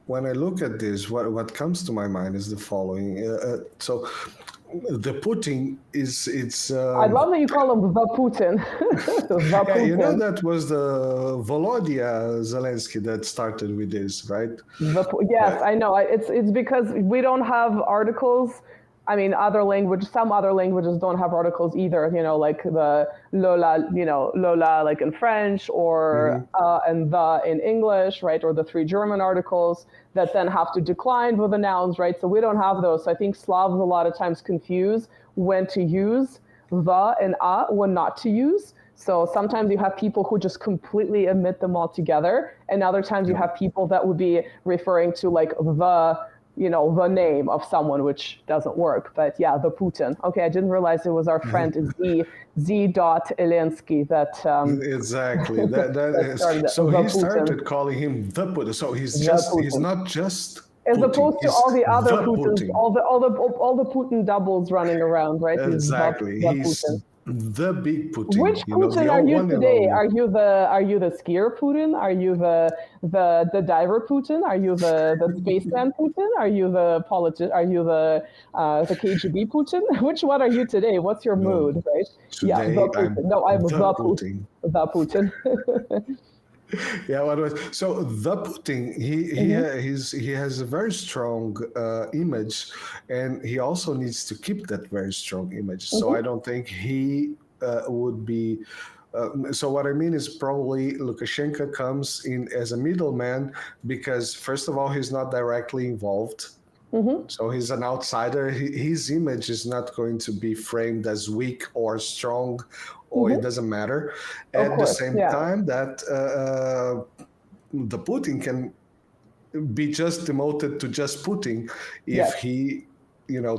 when I look at this, what comes to my mind is the following. So the Putin it's. I love that you call him the Putin. The Putin. That was the Volodya Zelensky that started with this, right? Yes, I know. It's because we don't have articles. I mean, some other languages don't have articles either, like the Lola, Lola like in French, or and the in English, right? Or the 3 German articles that then have to decline with the nouns, right? So we don't have those. So I think Slavs a lot of times confuse when to use the and when not to use. So sometimes you have people who just completely omit them altogether. And other times you have people that would be referring to like the name of someone, which doesn't work. But yeah, the Putin. Okay, I didn't realize it was our friend Z. Elensky that exactly. So he started calling him the Putin. So he's not just as Putin, opposed to all the other Putins, Putin. all the Putin doubles running around, right? Exactly. He's the big Putin. Which Putin are you today? Are you the skier Putin? Are you the diver Putin? Are you the spaceman Putin? Are you the Are you the KGB Putin? Which one are you today? What's your mood, right? Today, the Putin. No, I'm the Putin. The Putin. Yeah, so the Putin, he has a very strong image, and he also needs to keep that very strong image. So I don't think he would be. So what I mean is probably Lukashenko comes in as a middleman because first of all he's not directly involved. So he's an outsider. His image is not going to be framed as weak or strong, or it doesn't matter. At the same time, that the Putin can be just demoted to just Putin if he,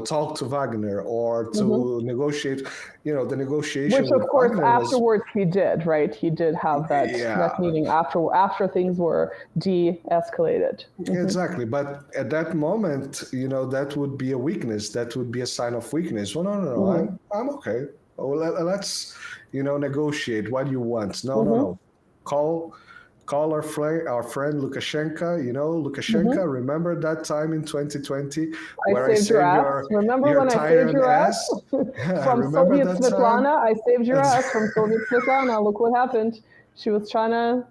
talk to Wagner or to negotiate, the negotiation. Which, of course, afterwards he did, right? He did have that meeting after things were de-escalated. Exactly. But at that moment, that would be a weakness. That would be a sign of weakness. Well, no. I'm okay. Let's, negotiate. What do you want? No. Call our friend Lukashenko. Lukashenko, remember that time in 2020 where I saved your ass? Remember when I saved your ass? From Soviet Svetlana, I saved your ass from Soviet Svetlana. Look what happened. She was trying to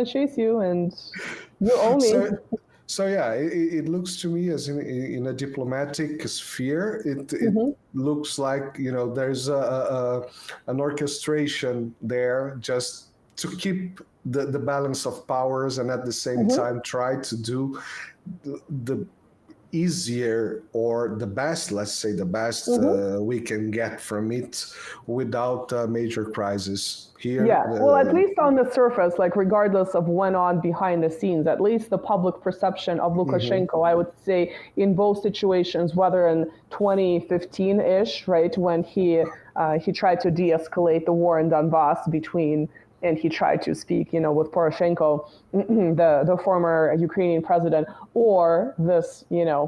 chase you, and you owe me. So yeah, it looks to me as in a diplomatic sphere, it looks like there's an orchestration there just to keep the balance of powers, and at the same time try to do the easier or the best, let's say the best we can get from it without a major crisis here. Yeah, well, at least on the surface, like regardless of what went on behind the scenes, at least the public perception of Lukashenko, I would say in both situations, whether in 2015-ish, right, when he tried to de-escalate the war in Donbass and he tried to speak, with Poroshenko, the former Ukrainian president, or this,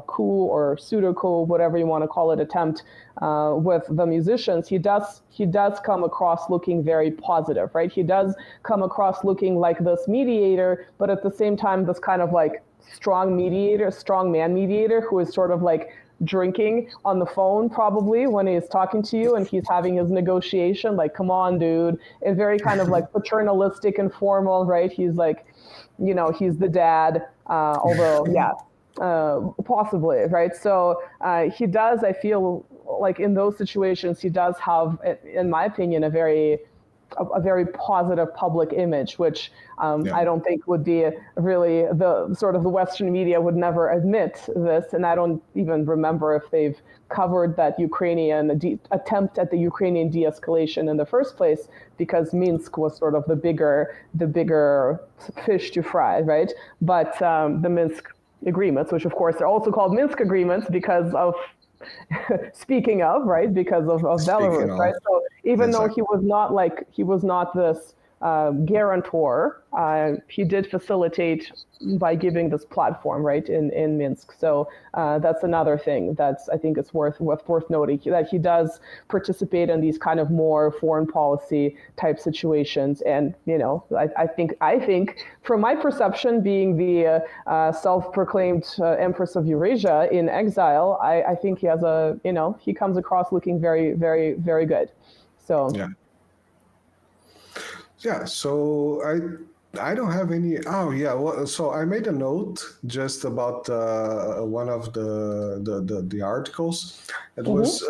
coup or pseudo-coup, whatever you want to call it, attempt with the musicians, he does come across looking very positive, right? He does come across looking like this mediator, but at the same time, this kind of like strong man mediator who is sort of like drinking on the phone probably when he's talking to you and he's having his negotiation, like, come on, dude, and very kind of like paternalistic and formal, right? He's like, he's the dad, although, possibly, right? So he does, I feel like in those situations, he does have, in my opinion, a very a very positive public image, which I don't think would be really the sort of the Western media would never admit this. And I don't even remember if they've covered that Ukrainian attempt at the Ukrainian de-escalation in the first place, because Minsk was sort of the bigger fish to fry, right? But the Minsk agreements, which of course are also called Minsk agreements because of speaking of, right, because of Belarus, right? So even though he was not this guarantor, he did facilitate by giving this platform, right, in Minsk. So that's another thing that's, I think it's worth noting, that he does participate in these kind of more foreign policy type situations. And, you know, I think from my perception, being the self-proclaimed Empress of Eurasia in exile, I think he has he comes across looking very, very, very good. So. Yeah, so I don't have any. Oh yeah, well, so I made a note just about one of the articles. It was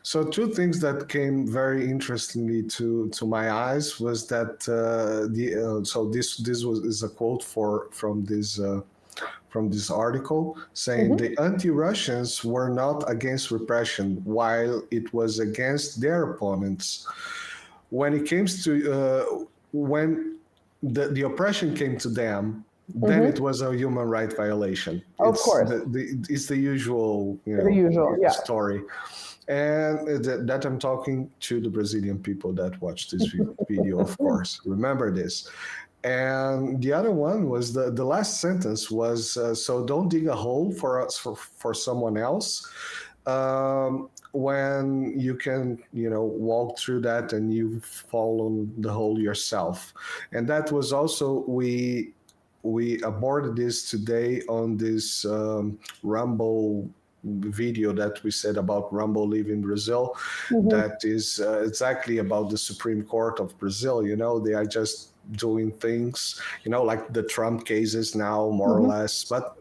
so two things that came very interestingly to my eyes was that so this is a quote from this article saying the anti-Russians were not against repression while it was against their opponents. When it comes to when the oppression came to them, then it was a human right violation. Of course, it's the usual, story, and that I'm talking to the Brazilian people that watch this video. Of course, remember this. And the other one was the last sentence was so don't dig a hole for us for someone else. When you can, walk through that and you fall on the hole yourself. And that was also, we aborted this today on this Rumble video that we said about Rumble leaving Brazil. That is exactly about the Supreme Court of Brazil. They are just doing things, like the Trump cases now, more or less, but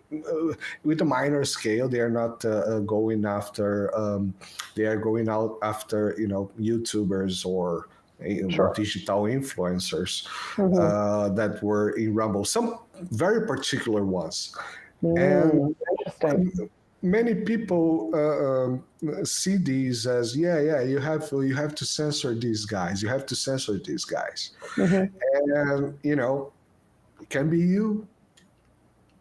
with a minor scale. They are not going after, they are going out after, YouTubers or digital influencers that were in Rumble, some very particular ones. And interesting. Many people see these as you have to censor these guys. You have to censor these guys, and it can be you,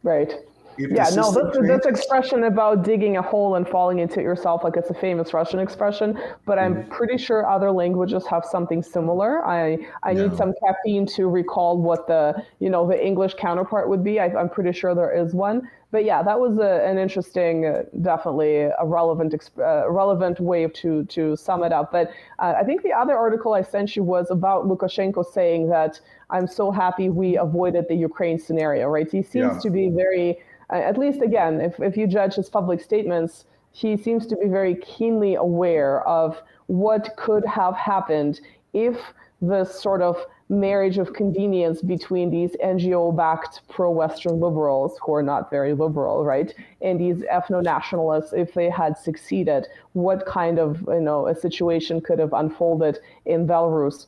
right? This expression about digging a hole and falling into it yourself, like it's a famous Russian expression, but I'm pretty sure other languages have something similar. I need some caffeine to recall what the English counterpart would be. I'm pretty sure there is one. But yeah, that was an interesting, definitely a relevant way to sum it up. But I think the other article I sent you was about Lukashenko saying that I'm so happy we avoided the Ukraine scenario, right? He seems to be very, at least again, if you judge his public statements, he seems to be very keenly aware of what could have happened if this sort of marriage of convenience between these NGO-backed pro-Western liberals, who are not very liberal, right, and these ethno-nationalists, if they had succeeded, what kind of a situation could have unfolded in Belarus.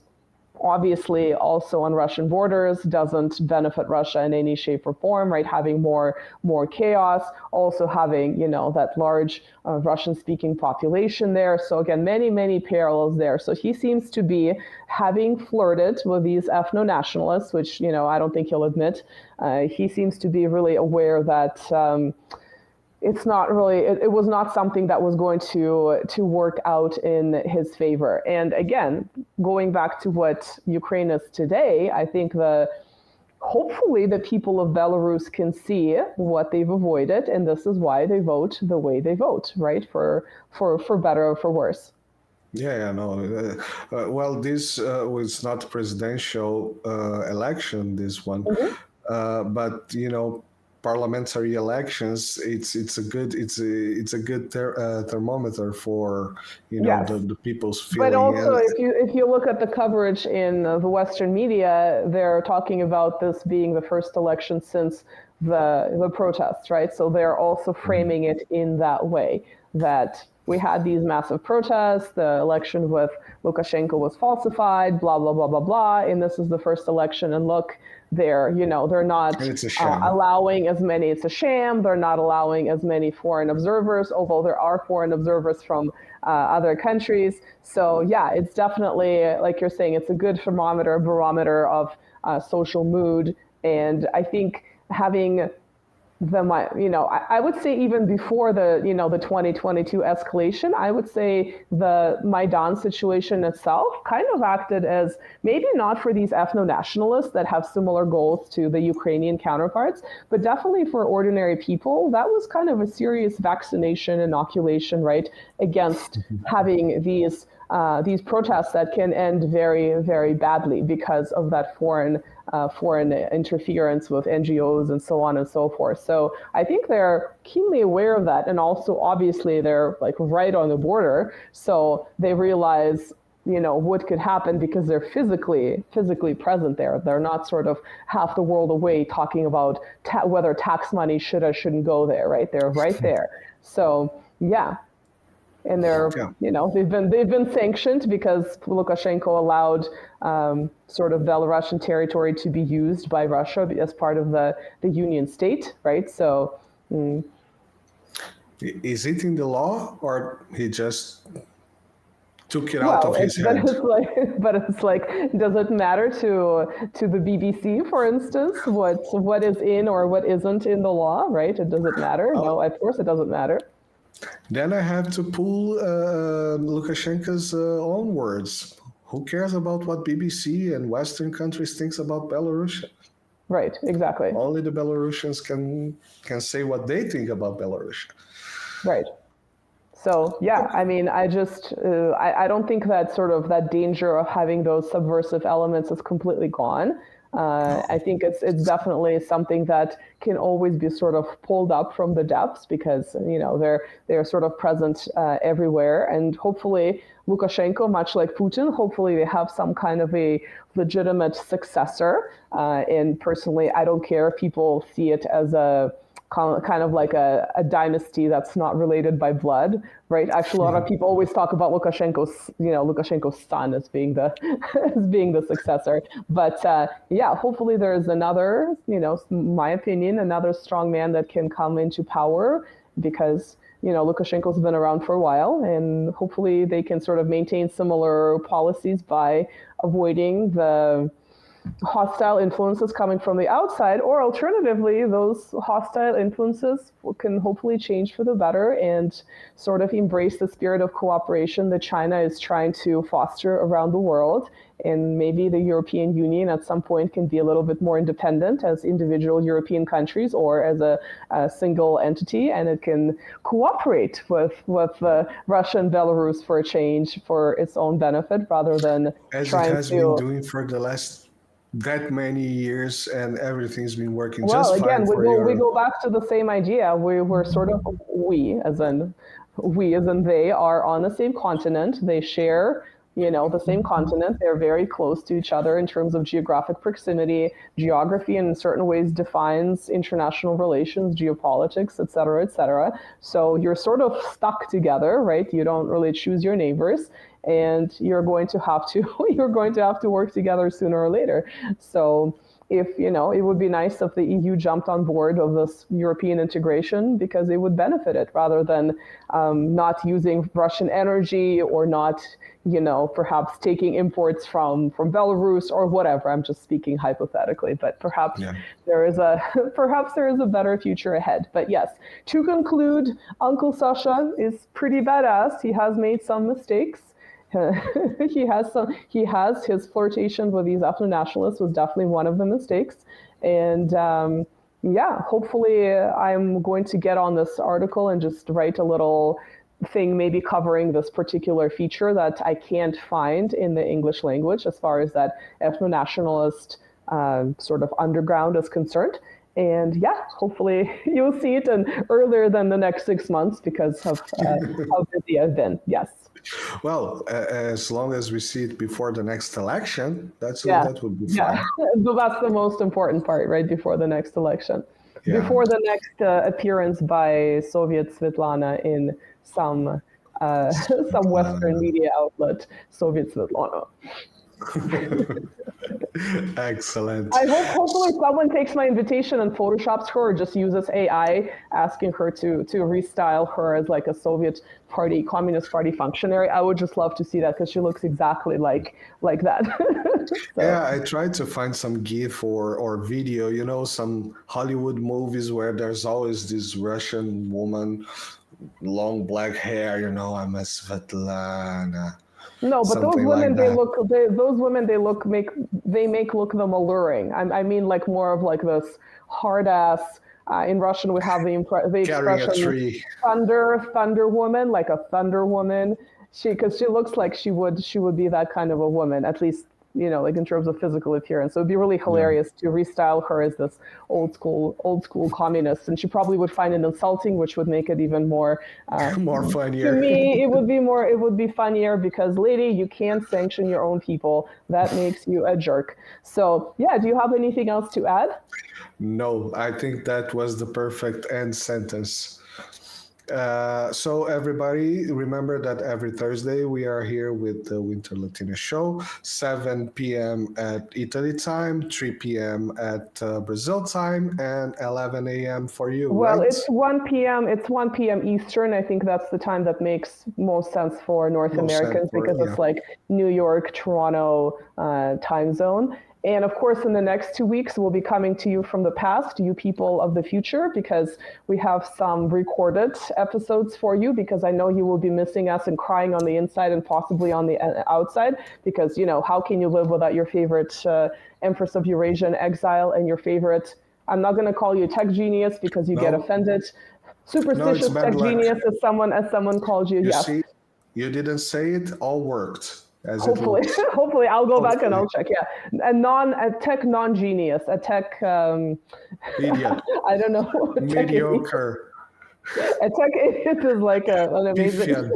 Obviously, also on Russian borders, doesn't benefit Russia in any shape or form, right? Having more chaos, also having that large Russian-speaking population there. So again, many parallels there. So he seems to be having flirted with these ethno-nationalists, which I don't think he'll admit. He seems to be really aware that. It's not really, it was not something that was going to work out in his favor. And again, going back to what Ukraine is today, I think hopefully the people of Belarus can see what they've avoided, and this is why they vote the way they vote, right? For better or for worse. Well, this was not a presidential election, this one, but parliamentary elections, it's a good thermometer for the people's feeling. But also, if you look at the coverage in the Western media, they're talking about this being the first election since the protests, right? So they're also framing it in that way, that we had these massive protests, the election with Lukashenko was falsified, blah, blah, blah, blah, blah, and this is the first election, and look, they're not And it's a sham. allowing as many, it's a sham, they're not allowing as many foreign observers, although there are foreign observers from other countries. So yeah, it's definitely, like you're saying, it's a good barometer of social mood. And I think having I would say even before the 2022 escalation, I would say the Maidan situation itself kind of acted as maybe not for these ethno-nationalists that have similar goals to the Ukrainian counterparts, but definitely for ordinary people, that was kind of a serious vaccination, inoculation, right, against having these protests that can end very, very badly because of that foreign interference with NGOs and so on and so forth. So I think they're keenly aware of that, and also obviously they're like right on the border, so they realize what could happen because they're physically present there. They're not sort of half the world away talking about whether tax money should or shouldn't go there, right? They're right there. So yeah. And they're, they've been sanctioned because Lukashenko allowed sort of Belarusian territory to be used by Russia as part of the Union state, right? So, is it in the law, or he just took it out of his hand? But it's like, does it matter to the BBC, for instance, what is in or what isn't in the law, right? Does it matter? No, of course it doesn't matter. Then I have to pull Lukashenko's own words. Who cares about what BBC and Western countries thinks about Belarus? Right, exactly. Only the Belarusians can say what they think about Belarus. Right. So yeah, I mean, I don't think that sort of that danger of having those subversive elements is completely gone. I think it's definitely something that can always be sort of pulled up from the depths because they're sort of present everywhere, and hopefully Lukashenko, much like Putin, hopefully they have some kind of a legitimate successor. And personally, I don't care if people see it as a kind of like a dynasty that's not related by blood, right? Actually, a lot of people always talk about Lukashenko's son as being the successor. But yeah, hopefully there's another, my opinion, another strong man that can come into power because Lukashenko's been around for a while, and hopefully they can sort of maintain similar policies by avoiding the hostile influences coming from the outside, or alternatively, those hostile influences can hopefully change for the better and sort of embrace the spirit of cooperation that China is trying to foster around the world. And maybe the European Union at some point can be a little bit more independent as individual European countries or as a single entity, and it can cooperate with Russia and Belarus for a change for its own benefit rather than as trying it has been doing for the last that many years, and everything's been working just fine. Well, again, we go back to the same idea. We're sort of we as in they are on the same continent. They share the same continent. They're very close to each other in terms of geographic proximity. Geography in certain ways defines international relations, geopolitics, et cetera, et cetera. So you're sort of stuck together, right? You don't really choose your neighbors, and you're going to have to work together sooner or later. So if, it would be nice if the EU jumped on board of this European integration because it would benefit it rather than not using Russian energy or not, perhaps taking imports from Belarus or whatever. I'm just speaking hypothetically, but perhaps there is a better future ahead. But yes, to conclude, Uncle Sasha is pretty badass. He has made some mistakes. He has his flirtation with these ethno-nationalists was definitely one of the mistakes. And hopefully I'm going to get on this article and just write a little thing maybe covering this particular feature that I can't find in the English language as far as that ethno-nationalist sort of underground is concerned. And hopefully you'll see it earlier than the next 6 months because of how busy I've been. Yes. Well, as long as we see it before the next election, Yeah, that would be yeah. fine. So that's the most important part, right before the next election, Yeah. before the next appearance by Soviet Svetlana in some some Western media outlet, Soviet Svetlana. Excellent. I hope hopefully someone takes my invitation and photoshops her or just uses AI asking her to restyle her as like a Soviet party, Communist Party functionary. I would just love to see that because she looks exactly like that. So, Yeah, I tried to find some GIF or video, some Hollywood movies where there's always this Russian woman, long black hair, I'm a Svetlana. no, but those Something women, like that. those women, they make look them alluring. I mean, like more of like this hard ass. In Russian, we have the Carrying a expression tree. thunder woman, like a thunder woman. Because she looks like she would be that kind of a woman, at least like in terms of physical appearance. So it'd be really hilarious to restyle her as this old school communist, and she probably would find it insulting, which would make it even more More to funnier. me. It would be funnier because, lady, you can't sanction your own people. That makes you a jerk. So yeah, do you have anything else to add? No, I think that was the perfect end sentence. So everybody, remember that every Thursday we are here with the Winter Latina Show, 7 p.m. at Italy time, 3 p.m. at Brazil time, and 11 a.m. for you, Well, right? it's 1 p.m. It's 1 p.m. Eastern. I think that's the time that makes most sense for North Most sense Americans for- because yeah. it's like New York, Toronto time zone. And of course, in the next 2 weeks, we'll be coming to you from the past, you people of the future, because we have some recorded episodes for you, because I know you will be missing us and crying on the inside and possibly on the outside, because, how can you live without your favorite Empress of Eurasia in exile and your favorite, I'm not going to call you tech genius because you get No. offended, superstitious bad tech luck. genius as someone called you, You yes. see, you didn't say it, all worked. As Hopefully, it looks. hopefully, I'll go back and Hopefully. I'll check. Yeah, a tech non-genius, a tech Idiot. I don't know. A tech idiot. Mediocre. A tech idiot is like an amazing. Defiant.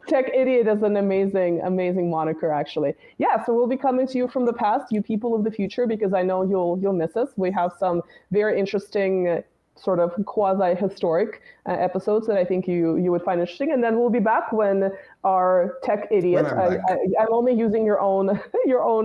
Tech idiot is an amazing moniker, actually. Yeah, so we'll be coming to you from the past, you people of the future, because I know you'll miss us. We have some very interesting. Sort of quasi-historic episodes that I think you would find interesting, and then we'll be back when our tech idiot. I'm only using your own.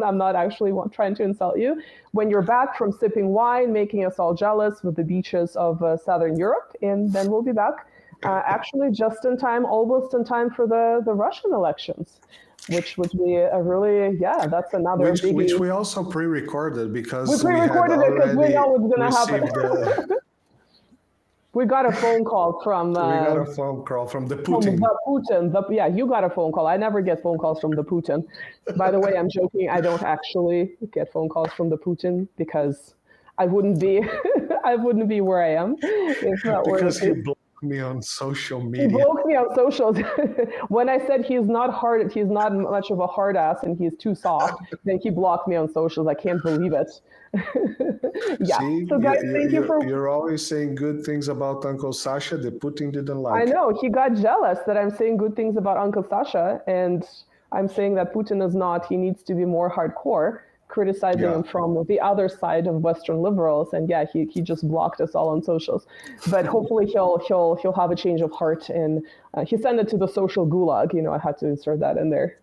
I'm not actually trying to insult you. When you're back from sipping wine, making us all jealous with the beaches of Southern Europe, and then we'll be back. Actually, just in time, almost in time for the Russian elections, which would be a really that's another biggie. Which we also pre-recorded because we pre-recorded it because we know it's going to happen. We got a phone call from. We got a phone call from the Putin. From the Putin. Yeah, you got a phone call. I never get phone calls from the Putin. By the way, I'm joking. I don't actually get phone calls from the Putin because I wouldn't be. I wouldn't be where I am. It's not because he blocked me on social media. He blocked me on socials. When I said he's not much of a hard ass and he's too soft, then he blocked me on socials. I can't believe it. Yeah. See, so guys, thank you for. You're always saying good things about Uncle Sasha that Putin didn't like. I know he got jealous that I'm saying good things about Uncle Sasha, and I'm saying that Putin is not. He needs to be more hardcore, criticizing him from the other side of Western liberals. And yeah, he just blocked us all on socials. But hopefully he'll have a change of heart, and he sent it to the social gulag. I had to insert that in there.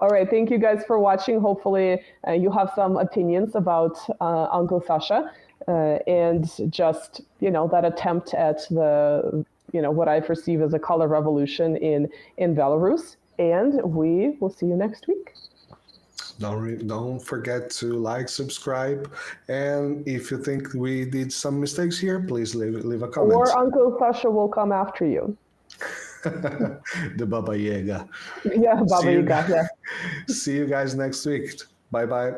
All right, thank you guys for watching. Hopefully you have some opinions about Uncle Sasha and just that attempt at the what I perceive as a color revolution in Belarus. And we will see you next week. Don't forget to like, subscribe, and if you think we did some mistakes here, please leave a comment. Or Uncle Sasha will come after you. The Baba Yaga. Yeah, Baba Yaga. Yeah. See you guys next week. Bye-bye.